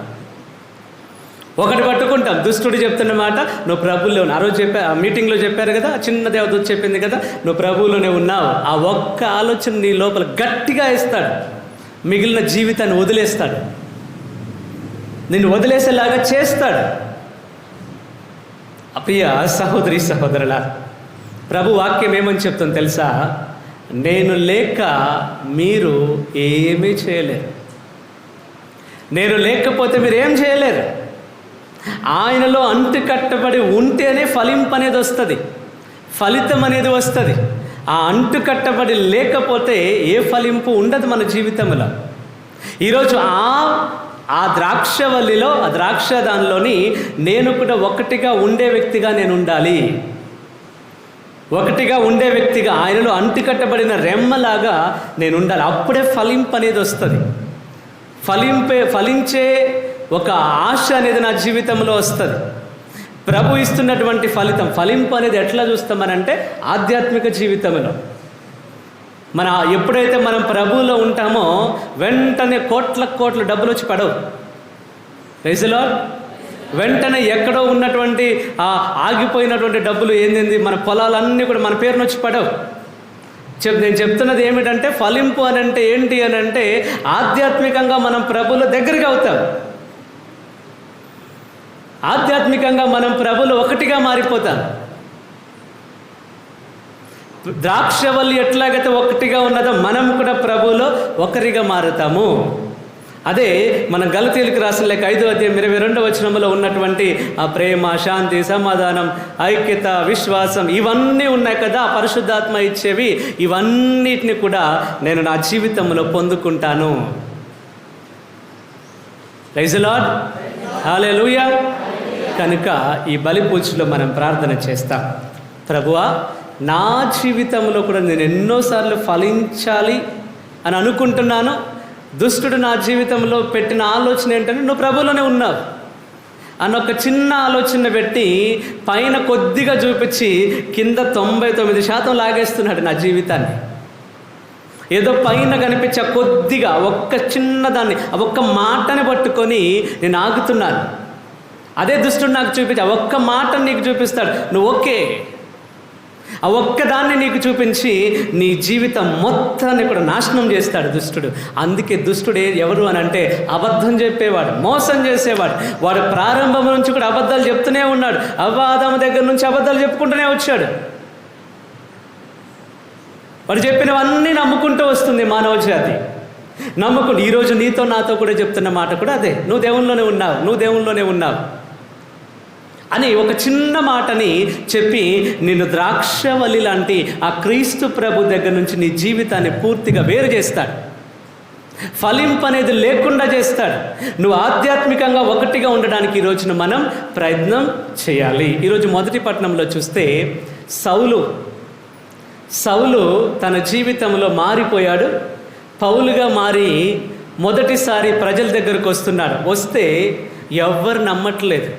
A: ఒకటి పట్టుకుంటాం. దుష్టుడు చెప్తున్న మాట, నువ్వు ప్రభువులో ఉన్నావు. ఆ రోజు మీటింగ్లో చెప్పారు కదా, చిన్న దేవదూత చెప్పింది కదా, నువ్వు ప్రభువులోనే ఉన్నావు. ఆ ఒక్క ఆలోచన నీ లోపల గట్టిగా ఇస్తాడు, మిగిలిన జీవితాన్ని వదిలేస్తాడు, నిన్ను వదిలేసేలాగా చేస్తాడు. ప్రియ సహోదరి సహోదరుల, ప్రభు వాక్యం ఏమని చెప్తుంది తెలుసా? నేను లేక మీరు ఏమీ చేయలేరు. నేను లేకపోతే మీరు ఏం చేయలేరు. ఆయనలో అంటు కట్టబడి ఉంటేనే ఫలింపు అనేది వస్తుంది, ఫలితం అనేది వస్తుంది. ఆ అంటు కట్టబడి లేకపోతే ఏ ఫలింపు ఉండదు మన జీవితంలో. ఈరోజు ఆ ద్రాక్షవల్లిలో, ఆ ద్రాక్ష దానిలోని నేను కూడా ఒకటిగా ఉండే వ్యక్తిగా నేను ఉండాలి. ఒకటిగా ఉండే వ్యక్తిగా, ఆయనలో అంటుకట్టబడిన రెమ్మలాగా నేను ఉండాలి. అప్పుడే ఫలింపు అనేది వస్తుంది. ఫలించే ఒక ఆశ అనేది నా జీవితంలో వస్తుంది. ప్రభు ఇస్తున్నటువంటి ఫలింపు అనేది ఎట్లా చూస్తామనంటే ఆధ్యాత్మిక జీవితంలో ఎప్పుడైతే మనం ప్రభువులో ఉంటామో వెంటనే కోట్ల డబ్బులు వచ్చి పడవు. రైజులో వెంటనే ఎక్కడో ఉన్నటువంటి ఆగిపోయినటువంటి డబ్బులు ఏంది, మన పొలాలన్నీ కూడా మన పేరును వచ్చి పడవు. నేను చెప్తున్నది ఏమిటంటే, ఫలింపు అని అంటే ఏంటి అని అంటే ఆధ్యాత్మికంగా మనం ప్రభువుల దగ్గరికి అవుతాం. ఆధ్యాత్మికంగా మనం ప్రభువులు ఒకటిగా మారిపోతాం. ద్రాక్షవల్లి ఎట్లాగైతే ఒకటిగా ఉన్నదో మనం కూడా ప్రభువులో ఒకరిగా మారుతాము. అదే మనం గలతీయులకు రాసిన లేఖ 5వ అధ్యాయం 22వ వచనంలో ఉన్నటువంటి ఆ ప్రేమ, శాంతి, సమాధానం, ఐక్యత, విశ్వాసం ఇవన్నీ ఉన్నాయి కదా, పరిశుద్ధాత్మ ఇచ్చేవి. ఇవన్నిటిని కూడా నేను నా జీవితంలో పొందుకుంటాను. ప్రైజ్ ది లార్డ్, హల్లెలూయా. కనుక ఈ బలి పూజలో మనం ప్రార్థన చేస్తాం. ప్రభువా, నా జీవితంలో కూడా నేను ఎన్నోసార్లు ఫలించాలి అని అనుకుంటున్నాను. దుష్టుడు నా జీవితంలో పెట్టిన ఆలోచన ఏంటంటే నువ్వు ప్రభువులోనే ఉన్నావు అన్న ఒక చిన్న ఆలోచన పెట్టి పైన కొద్దిగా చూపించి కింద 99% లాగేస్తున్నాడు నా జీవితాన్ని. ఏదో పైన కనిపించే కొద్దిగా ఒక్క చిన్నదాన్ని, ఒక్క మాటని పట్టుకొని నేను ఆగుతున్నాను. అదే దుష్టుడు నాకు చూపించి ఆ ఒక్క మాటను నీకు చూపిస్తాడు. నువ్వు ఓకే, ఆ ఒక్కదాన్ని నీకు చూపించి నీ జీవితం మొత్తాన్ని కూడా నాశనం చేస్తాడు దుష్టుడు. అందుకే దుష్టుడు ఎవరు అని అంటే అబద్ధం చెప్పేవాడు, మోసం చేసేవాడు. వాడు ప్రారంభం నుంచి కూడా అబద్ధాలు చెప్తూనే ఉన్నాడు. ఆదాము దగ్గర నుంచి అబద్ధాలు చెప్పుకుంటూనే వచ్చాడు. వాడు చెప్పినవన్నీ నమ్ముకుంటూ వస్తుంది మానవ జాతి. నమ్ముకుంటూ ఈరోజు నీతో నాతో కూడా చెప్తున్న మాట కూడా అదే, నువ్వు దేవునిలోనే ఉన్నావు, నువ్వు దేవునిలోనే ఉన్నావు అని ఒక చిన్న మాటని చెప్పి నిన్ను ద్రాక్షవల్లి లాంటి ఆ క్రీస్తు ప్రభు దగ్గర నుంచి నీ జీవితాన్ని పూర్తిగా వేరు చేస్తాడు. ఫలింపు అనేది లేకుండా చేస్తాడు. నువ్వు ఆధ్యాత్మికంగా ఒకటిగా ఉండడానికి ఈ రోజున మనం ప్రయత్నం చేయాలి. ఈరోజు మొదటి పట్టణంలో చూస్తే సౌలు తన జీవితంలో మారిపోయాడు. పౌలుగా మారి మొదటిసారి ప్రజల దగ్గరకు వస్తున్నాడు. వస్తే ఎవ్వరు నమ్మట్లేదు.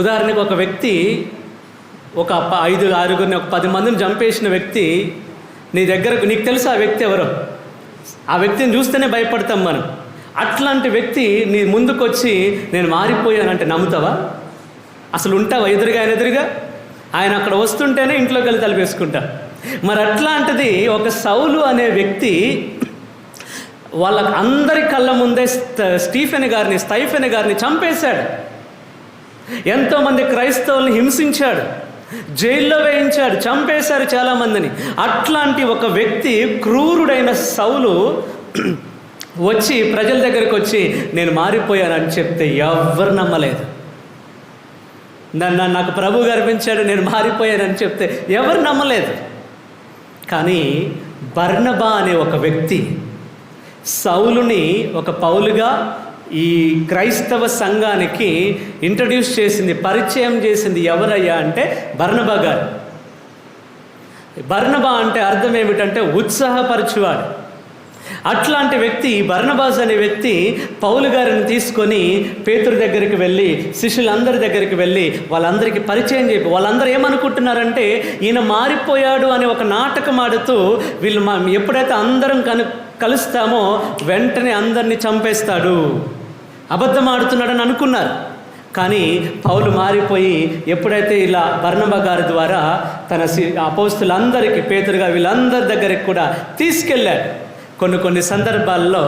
A: ఉదాహరణకు ఒక వ్యక్తి ఒక 5-6 ఒక 10 మందిని చంపేసిన వ్యక్తి నీ దగ్గరకు, నీకు తెలుసు ఆ వ్యక్తి ఎవరో, ఆ వ్యక్తిని చూస్తేనే భయపడతాం మనం. అట్లాంటి వ్యక్తి నీ ముందుకు వచ్చి నేను మారిపోయానంటే నమ్ముతావా? అసలు ఉంటావా ఎదురుగా? ఆయన అక్కడ వస్తుంటేనే ఇంట్లోకి వెళ్ళి తలుపేసుకుంటా. మరి అట్లాంటిది ఒక సౌలు అనే వ్యక్తి వాళ్ళ అందరి కళ్ళ ముందే స్టీఫెన్ గారిని చంపేశాడు. ఎంతోమంది క్రైస్తవుల్ని హింసించాడు, జైల్లో వేయించాడు, చంపేశారు చాలామందిని. అట్లాంటి ఒక వ్యక్తి, క్రూరుడైన సౌలు వచ్చి ప్రజల దగ్గరికి వచ్చి నేను మారిపోయానని చెప్తే ఎవ్వరు నమ్మలేదు. నాకు ప్రభు గర్వించాడు, నేను మారిపోయానని చెప్తే ఎవరు నమ్మలేదు. కానీ బర్నబా అనే ఒక వ్యక్తి సౌలుని ఒక పౌలుగా ఈ క్రైస్తవ సంఘానికి ఇంట్రడ్యూస్ చేసింది, పరిచయం చేసింది ఎవరయ్యా అంటే బర్నబా గారు. బర్నబా అంటే అర్థం ఏమిటంటే ఉత్సాహపరచువాడు. అట్లాంటి వ్యక్తి, బర్నబాస్ అనే వ్యక్తి పౌలు గారిని తీసుకొని పేతురు దగ్గరికి వెళ్ళి, శిష్యులందరి దగ్గరికి వెళ్ళి వాళ్ళందరికీ పరిచయం చెప్పి, వాళ్ళందరూ ఏమనుకుంటున్నారంటే ఈయన మారిపోయాడు అనే ఒక నాటకం ఆడుతూ వీళ్ళు ఎప్పుడైతే అందరం కలుస్తామో వెంటనే అందరినీ చంపేస్తాడు అబద్ధం ఆడుతున్నాడని అనుకున్నారు. కానీ పౌలు మారిపోయి ఎప్పుడైతే ఇలా బర్నబా గారి ద్వారా తన అపోస్తులందరికీ, పేతురుగా వీళ్ళందరి దగ్గరికి కూడా తీసుకెళ్ళాడు. కొన్ని సందర్భాల్లో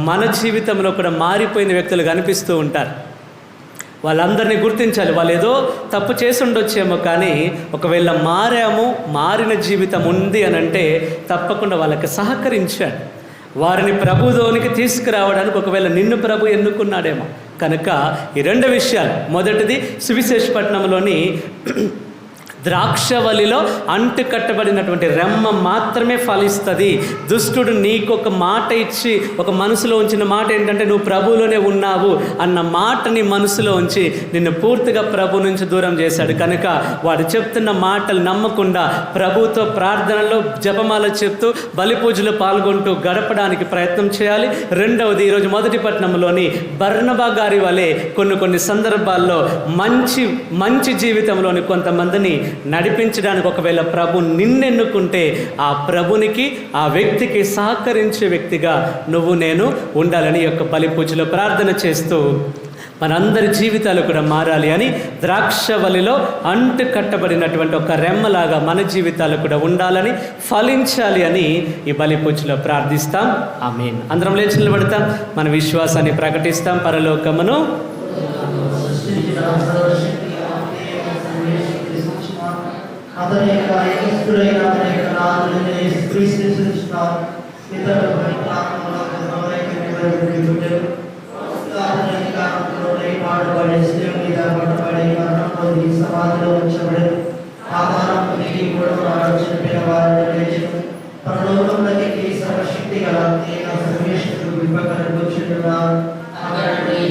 A: మన జీవితంలో కూడా మారిపోయిన వ్యక్తులు కనిపిస్తూ ఉంటారు. వాళ్ళందరినీ గుర్తించాలి. వాళ్ళు ఏదో తప్పు చేసి ఉండొచ్చేమో, కానీ ఒకవేళ మారిన జీవితం ఉంది అని అంటే తప్పకుండా వాళ్ళకి సహకరించాడు. వారిని ప్రభువులోనికి తీసుకురావడానికి ఒకవేళ నిన్ను ప్రభు ఎన్నుకున్నాడేమో. కనుక ఈ 2 విషయాలు, మొదటిది సువిశేషపట్నంలోని ద్రాక్షవల్లిలో అంటు కట్టబడినటువంటి రెమ్మ మాత్రమే ఫలిస్తుంది. దుష్టుడు నీకు ఒక మాట ఇచ్చి, ఒక మనసులో ఉంచిన మాట ఏంటంటే నువ్వు ప్రభువులోనే ఉన్నావు అన్న మాట నీ మనసులో ఉంచి నిన్ను పూర్తిగా ప్రభు నుంచి దూరం చేశాడు. కనుక వాడు చెప్తున్న మాటలు నమ్మకుండా ప్రభుతో ప్రార్థనలో జపమాల చెప్తూ బలి పూజలో పాల్గొంటూ గడపడానికి ప్రయత్నం చేయాలి. రెండవది, ఈరోజు మొదటి పట్టణంలోని బర్నబా గారి వలె కొన్ని సందర్భాల్లో మంచి జీవితంలోని కొంతమందిని నడిపించడానికి ఒకవేళ ప్రభు నిన్నెన్నుకుంటే ఆ ప్రభునికి, ఆ వ్యక్తికి సహకరించే వ్యక్తిగా నువ్వు నేను ఉండాలని యొక్క బలి పూజలో ప్రార్థన చేస్తూ మనందరి జీవితాలు కూడా మారాలి అని, ద్రాక్షవల్లిలో అంటు కట్టబడినటువంటి ఒక రెమ్మలాగా మన జీవితాలు కూడా ఉండాలని, ఫలించాలి అని ఈ బలి పూజలో ప్రార్థిస్తాం. ఆమేన్. అందరం లేచి నిలబడతాం, మన విశ్వాసాన్ని ప్రకటిస్తాం. పరలోకమును
B: అతని యొక్క ఏకస్తుడైన అతని యొక్క నామమును యేసుక్రీస్తుని సృష్టించున్నాం. ఇతరుల పాడుబడి శిలువ మీద పట్టబడి మరణం పొంది సమాధిలో ఉంచబడి ఆహారం పొంది 3వ నాడు చనిపోయిన వారిని లేచెను. పరలోకములోకి సర్వశక్తి గల సర్వేశ్వరుడు విప్పకను కూర్చుంటున్నాడు. అక్కడ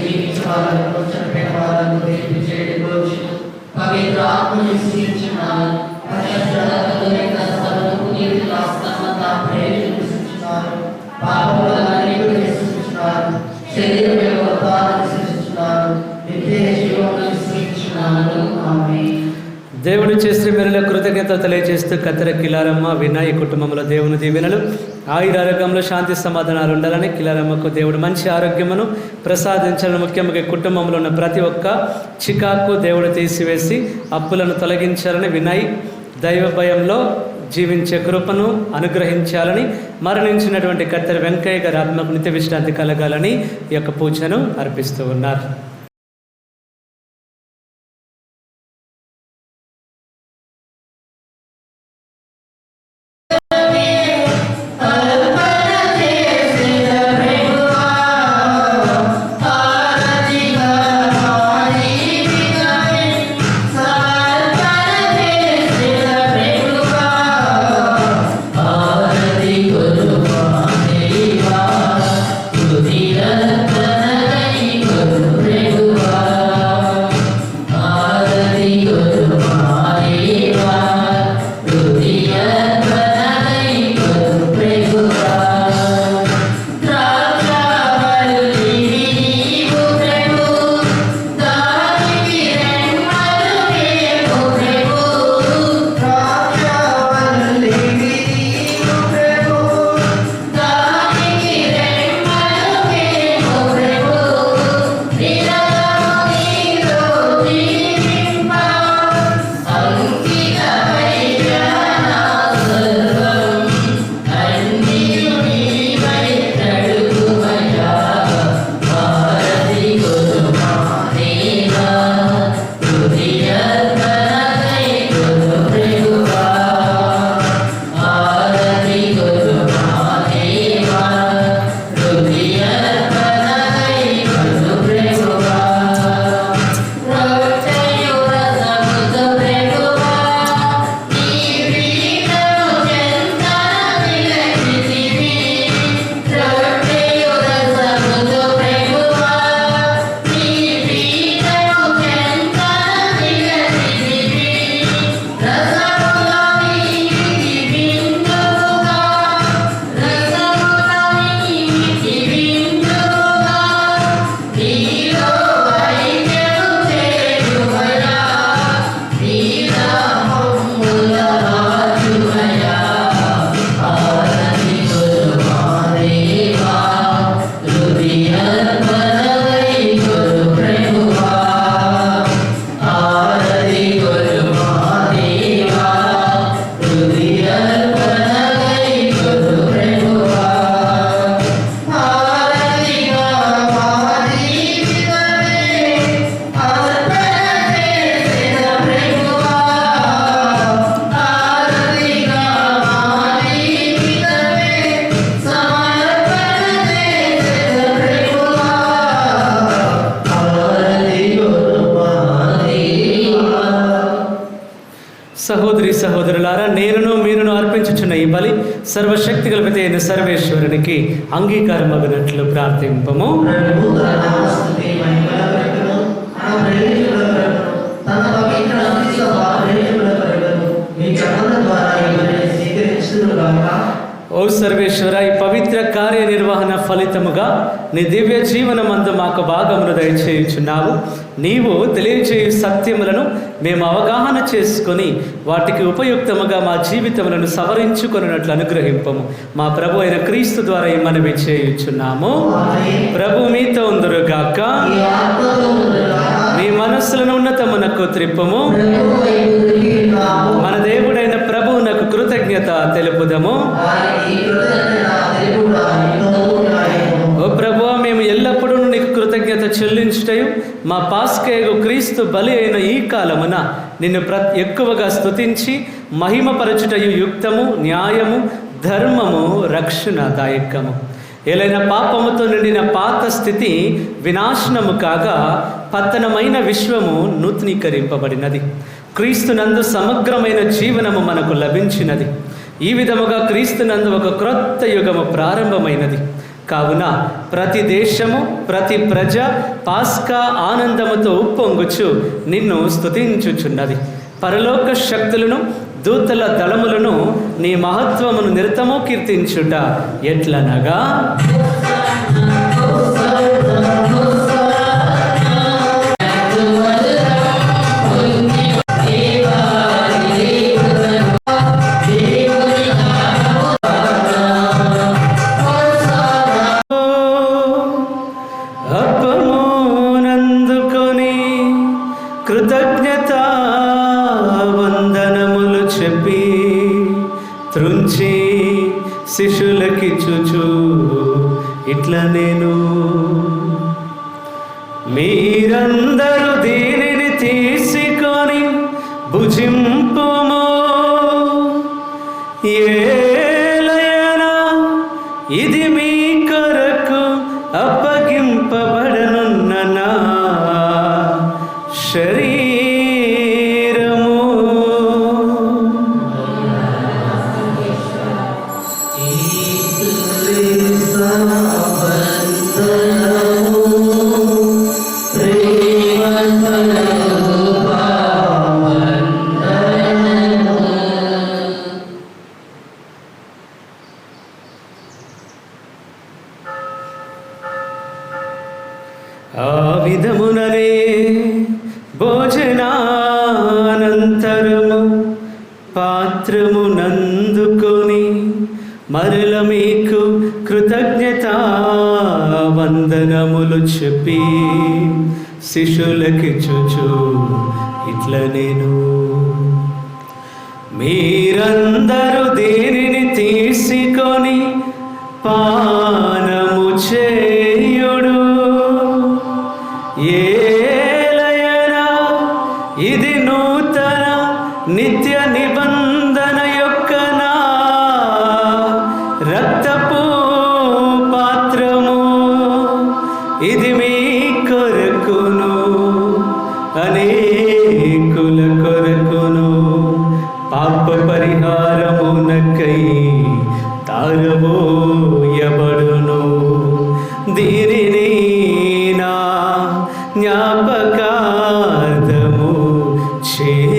B: జీవించిన వారిని, చనిపోయిన వారిని తీర్పు చేయడానికి వచ్చెను. పవిత్ర ఆత్మను విశ్వసించున్నాను.
A: దేవుడు చేసిన మేరలో కృతజ్ఞత తెలియజేస్తూ కత్తెర కిలారమ్మ, వినాయి కుటుంబంలో దేవుని దీవెనలు, ఆయురారోగ్యంలో శాంతి సమాధానాలు ఉండాలని, కిలారమ్మకు దేవుడు మంచి ఆరోగ్యమును ప్రసాదించాలని, ముఖ్యంగా కుటుంబంలో ఉన్న ప్రతి ఒక్క చికాకు దేవుడు తీసివేసి అప్పులను తొలగించాలని, వినాయి దైవ భయంలో జీవించే కృపను అనుగ్రహించాలని, మరణించినటువంటి కత్తెర వెంకయ్య గారి ఆత్మకు నిత్య విశ్రాంతి కలగాలని ఈ యొక్క పూజను అర్పిస్తూ ఉన్నారు.
D: Thank you.
A: మీరును అర్పించుచున్న ఈ బలి సర్వశక్తి కలిపితే అయిన సర్వేశ్వరునికి అంగీకారం అగినట్లు ప్రార్థింపము.
B: ప్రభు తన నామస్తుతి మహిమల కొరకును, మన ప్రయోజకుల కొరకును, తన పవిత్ర అతిశయ ప్రయోజకుల కొరకును మీ కర్మల ద్వారా ఇవన్నీ స్వీకరించుదురుగాక.
A: ఓ సర్వేశ్వర, ఈ పవిత్ర కార్యనిర్వహణ ఫలితముగా నీ దివ్య జీవనమందు మాకు భాగమును దయచేయుచున్నావు. నీవు తెలియచేయు సత్యములను మేము అవగాహన చేసుకొని వాటికి ఉపయుక్తముగా మా జీవితములను సవరించుకొనున్నట్లు అనుగ్రహింపము. మా ప్రభు అయిన క్రీస్తు ద్వారా ఈ మనవి చేయుచున్నాము. ప్రభు మీతో ఉందురుగాక.
B: ఈ ఆత్మతో ఉండుగాక.
A: మీ మనస్సులను ఉన్నతమునకు త్రిప్పము.
B: ప్రభు వైపు తిరిగినాము.
A: మన దేవుడైన ప్రభువునకు కృతజ్ఞత తెలుపుదము.
B: వారికి కృతజ్ఞత తెలుపుట ఎంతో న్యాయము.
A: ఓ ప్రభువా, మేము ఎల్లప్పుడూ నీకు కృతజ్ఞత చెల్లించుటయు మా పాస్కేగు క్రీస్తు బలి అయిన ఈ కాలమున నిన్ను ఎక్కువగా స్తుతించి మహిమపరచుటయు యుక్తము, న్యాయము, ధర్మము, రక్షణదాయకము. ఏలైనా పాపముతో నిండిన పాత స్థితి వినాశనము కాగా పతనమైన విశ్వము నూతనీకరింపబడినది. క్రీస్తునందు సమగ్రమైన జీవనము మనకు లభించినది. ఈ విధముగా క్రీస్తునందు ఒక క్రొత్త యుగము ప్రారంభమైనది. కావున ప్రతి దేశము, ప్రతి ప్రజ పాస్కా ఆనందముతో ఉప్పొంగుచు నిన్ను స్తుతించుచున్నది. పరలోక శక్తులను, దూతల దళములను నీ మహత్వమును నిరతము కీర్తించుట ఎట్లనగా, అప్పమునందుకొని కృతజ్ఞత వందనములు చెప్పి త్రుంచి శిష్యులకిచ్చుచు ఇట్ల నేను, మీరందరూ దీనిని తీసుకొని భుజింపుము. ఏలయనా ఇది మీ కొరకు అప్పగింపబడనున్న నా శరీరము. ఆ విధముననే భోజనానంతరము పాత్రమునందుకొని మరల మీకు కృతజ్ఞత వందనములు చెప్పి శిష్యులకిచ్చుచు ఇట్ల నేను, మీరందరూ దీనిని తీసుకొని పానము చేయుడు. ఏలయనా ఇది నూతన నిత్య నిబంధన యొక్క నా రక్తపు పాత్రము. ఇది మీ కొరకును అనేకుల కొరకును పాప పరిహారమునకై తారబోయబడును. దీనిని నా జ్ఞాపకార్థము చేయుడు.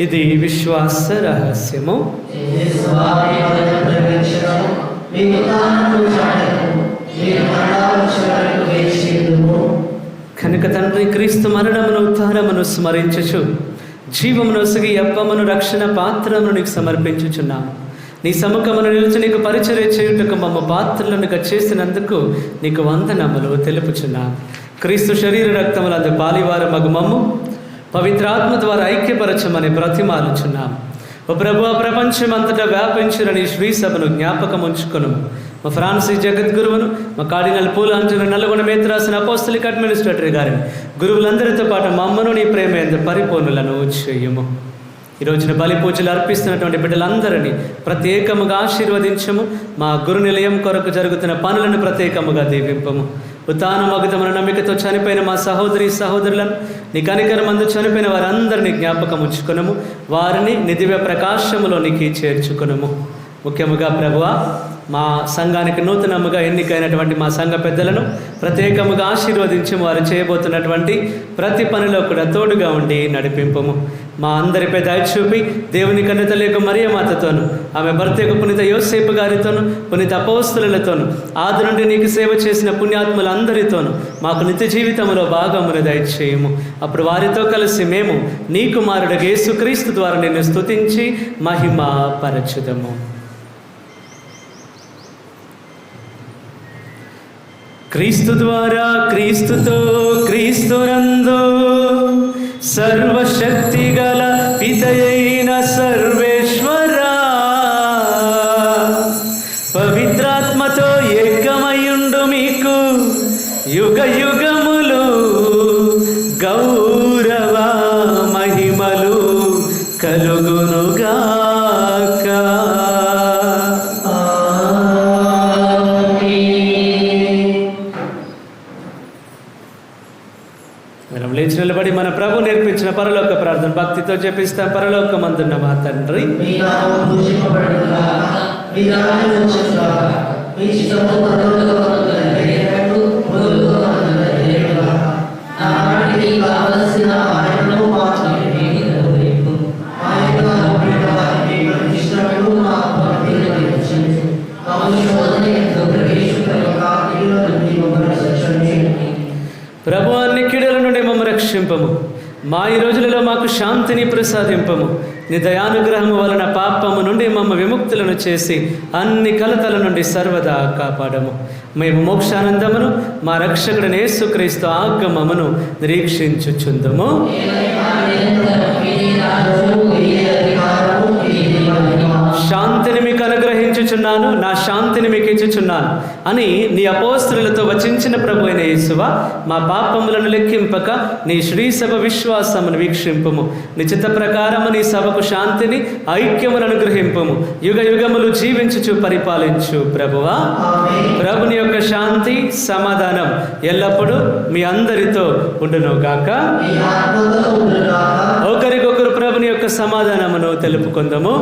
A: ఇది విశ్వాస రహస్యము. కనుక తండ్రి, క్రీస్తు మరణమును ఉత్థానమును స్మరించుచు జీవమునొసగి అప్పమును రక్షణ పాత్రమును నీకు సమర్పించుచున్నాము. నీ సముఖమును నిలిచి నీకు పరిచర్య చేయుటకు మమ్మ పాత్రలనుగా చేసినందుకు నీకు వందనములు తెలుపుచున్నాము. క్రీస్తు శరీర రక్తములందు పాలివార మగుమమ్ము పవిత్రాత్మ ద్వారా ఐక్యపరచమని బ్రతిమాలుచున్నాము. ఓ ప్రభు, ప్రపంచమంతటా వ్యాపించిన నీ శ్రీ సభను జ్ఞాపకం ఉంచుకొను. మా ఫ్రాన్సిస్ జగద్గురువును, మా కార్డినల్ పూలాంజన నల్గొండ మేత్రాసన అపోస్తలిక్ అడ్మినిస్ట్రేటర్ గారిని, గురువులందరితో పాటు మా అమ్మను నీ ప్రేమ ఎంత పరిపూర్ణులను చేయము. ఈ రోజున బలి పూజలు అర్పిస్తున్నటువంటి బిడ్డలందరినీ ప్రత్యేకముగా ఆశీర్వదించము. మా గురు నిలయం కొరకు జరుగుతున్న పనులను ప్రత్యేకముగా దీవింపము. ఉత్థానమగుతమున నమ్మికతో చనిపోయిన మా సహోదరి సహోదరులను, నీ కనికరమందు చనిపోయిన వారందరినీ జ్ఞాపకం ఉంచుకొనము. వారిని నీ దివ్య ప్రకాశములోనికి చేర్చుకొనము. ముఖ్యముగా ప్రభువా, మా సంఘానికి నూతనముగా ఎన్నికైనటువంటి మా సంఘ పెద్దలను ప్రత్యేకముగా ఆశీర్వదించి వారు చేయబోతున్నటువంటి ప్రతి పనిలో కూడా తోడుగా ఉండి నడిపింపము. మా అందరిపై దయ చూపి దేవుని కన్యత లేక మరియమాతతోను, ఆమె భర్తకు పునీత యోసేపు గారితోను, పునీత అపోస్తలులతోను, ఆది నుండి నీకు సేవ చేసిన పుణ్యాత్ములందరితోనూ మాకు నిత్య జీవితంలో భాగమును దయచేయము. అప్పుడు వారితో కలిసి మేము నీ కుమారుడు యేసుక్రీస్తు ద్వారా నిన్ను స్తుతించి మహిమ పరచుదము. క్రీస్తు ద్వారా, క్రీస్తుతో, క్రీస్తునందు సర్వశక్తి గల పితయైన సర్వేశ్వరా, పవిత్రాత్మతో ఏకమయుండు మీకు యుగ యుగములు గౌరవ మహిమలు కలుగునుగాక. లేచి నిలబడి మన ప్రభు నేర్పించిన పరలోక ప్రార్థన భక్తితో జపిస్తాం. పరలోకమందున్న మా తండ్రి, ప్రభు అన్ని కీడుల నుండి మమ్మ రక్షింపము. మా ఈ రోజులలో మాకు శాంతిని ప్రసాదింపము. నీ దయానుగ్రహము వలన పాపము నుండి మమ్మ విముక్తులను చేసి అన్ని కలతల నుండి సర్వదా కాపాడము. మేము మోక్షానందమును మా రక్షకుడైన యేసుక్రీస్తు ఆగమమును నిరీక్షించుచుందుము. శాంతిని మీకు అనుగ్రహించుచున్నాను, నా శాంతిని మీకు ఇచ్చుచున్నాను అని నీ అపోస్తలులతో వచించిన ప్రభు అయిన యేసువా, మా పాపములను లెక్కింపక నీ శ్రీ సభ విశ్వాసమును వీక్షింపుము. నీ చిత్త ప్రకారము నీ సభకు శాంతిని, ఐక్యమును అనుగ్రహింపుము. యుగ యుగములు జీవించుచు పరిపాలించు ప్రభువా. ప్రభుని యొక్క శాంతి, సమాధానం ఎల్లప్పుడూ మీ అందరితో ఉండును గాక. ఒకరికొకరు ప్రభుని యొక్క సమాధానమును తెలుపుకుందాము.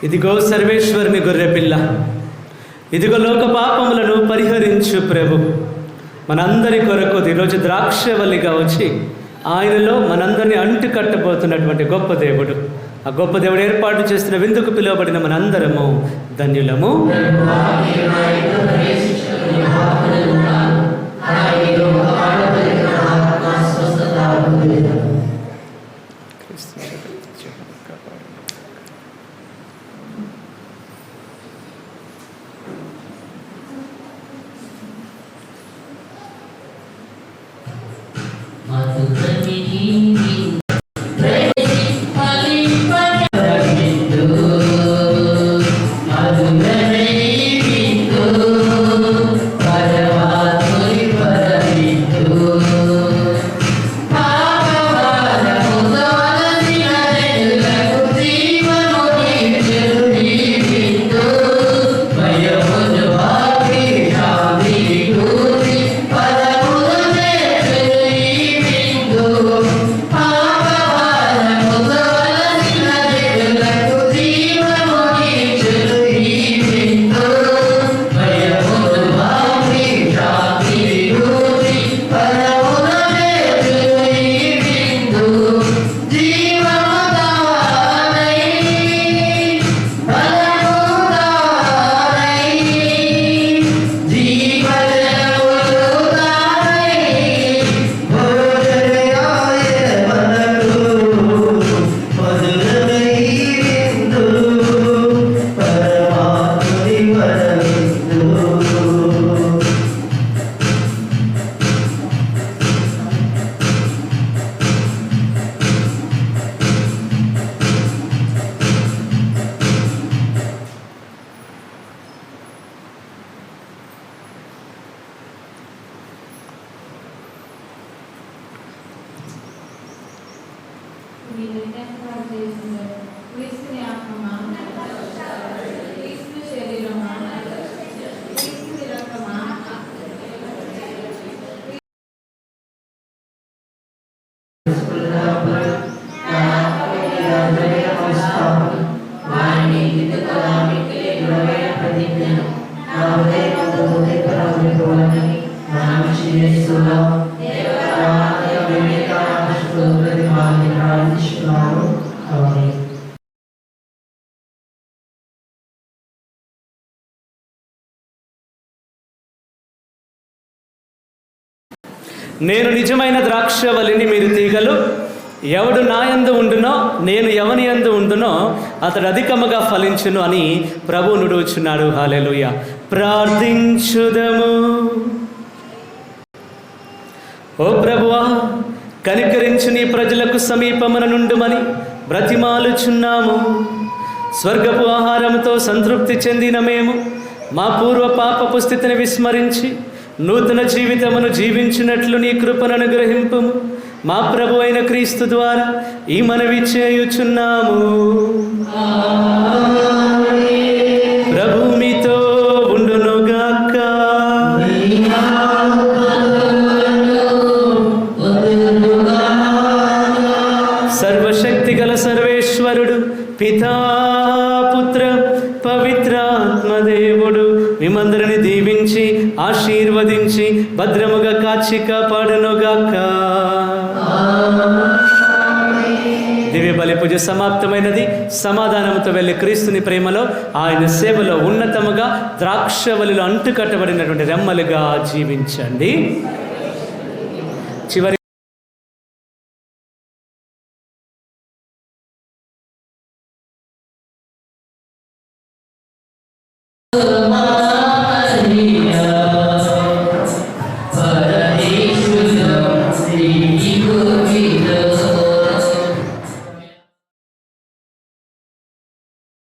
A: ఇదిగో సర్వేశ్వరుని గొర్రెపిల్ల, ఇదిగో లోక పాపములను పరిహరించు ప్రభు. మనందరి కొరకు ఈరోజు ద్రాక్షవల్లిగా వచ్చి ఆయనలో మనందరినీ అంటు కట్టబోతున్నటువంటి గొప్ప దేవుడు. ఆ గొప్ప దేవుడు ఏర్పాటు చేస్తున్న విందుకు పిలువబడిన మనందరము ధన్యులము.
D: Padawan
A: నేను నిజమైన ద్రాక్షవల్లిని, మీరు తీగలు. ఎవడు నా యందు ఉండునో, నేను ఎవని యందు ఉండునో అతడు అధికముగా ఫలించును అని ప్రభువు నుడుచున్నాడు. హల్లెలూయా. ప్రార్థించుదము. ఓ ప్రభువా, కనికరించు నీ ప్రజలకు సమీపమున నుండుమని బ్రతిమాలుచున్నాము. స్వర్గపు ఆహారంతో సంతృప్తి చెందిన మేము మా పూర్వ పాపపు స్థితిని విస్మరించి నూతన జీవితమును జీవించినట్లు నీ కృపను అనుగ్రహింపుము. మా ప్రభు అయిన క్రీస్తు ద్వారా ఈ మనవి చేయుచున్నాము. ప్రభు మీతో ఉండునుగాక. సర్వశక్తి గల సర్వేశ్వరుడు పితా, పుత్ర, పవిత్రాత్మదేవుడు మిమ్మందరిని దీవించి ఆశీర్వదించి భద్రముగా కాచి కాపాడునుగాక. దివ్య బలి పూజ సమాప్తమైనది. సమాధానంతో వెళ్ళి క్రీస్తుని ప్రేమలో, ఆయన సేవలో ఉన్నతముగా ద్రాక్షవల్లిలో అంటుకట్టబడినటువంటి రెమ్మలుగా జీవించండి. చివరి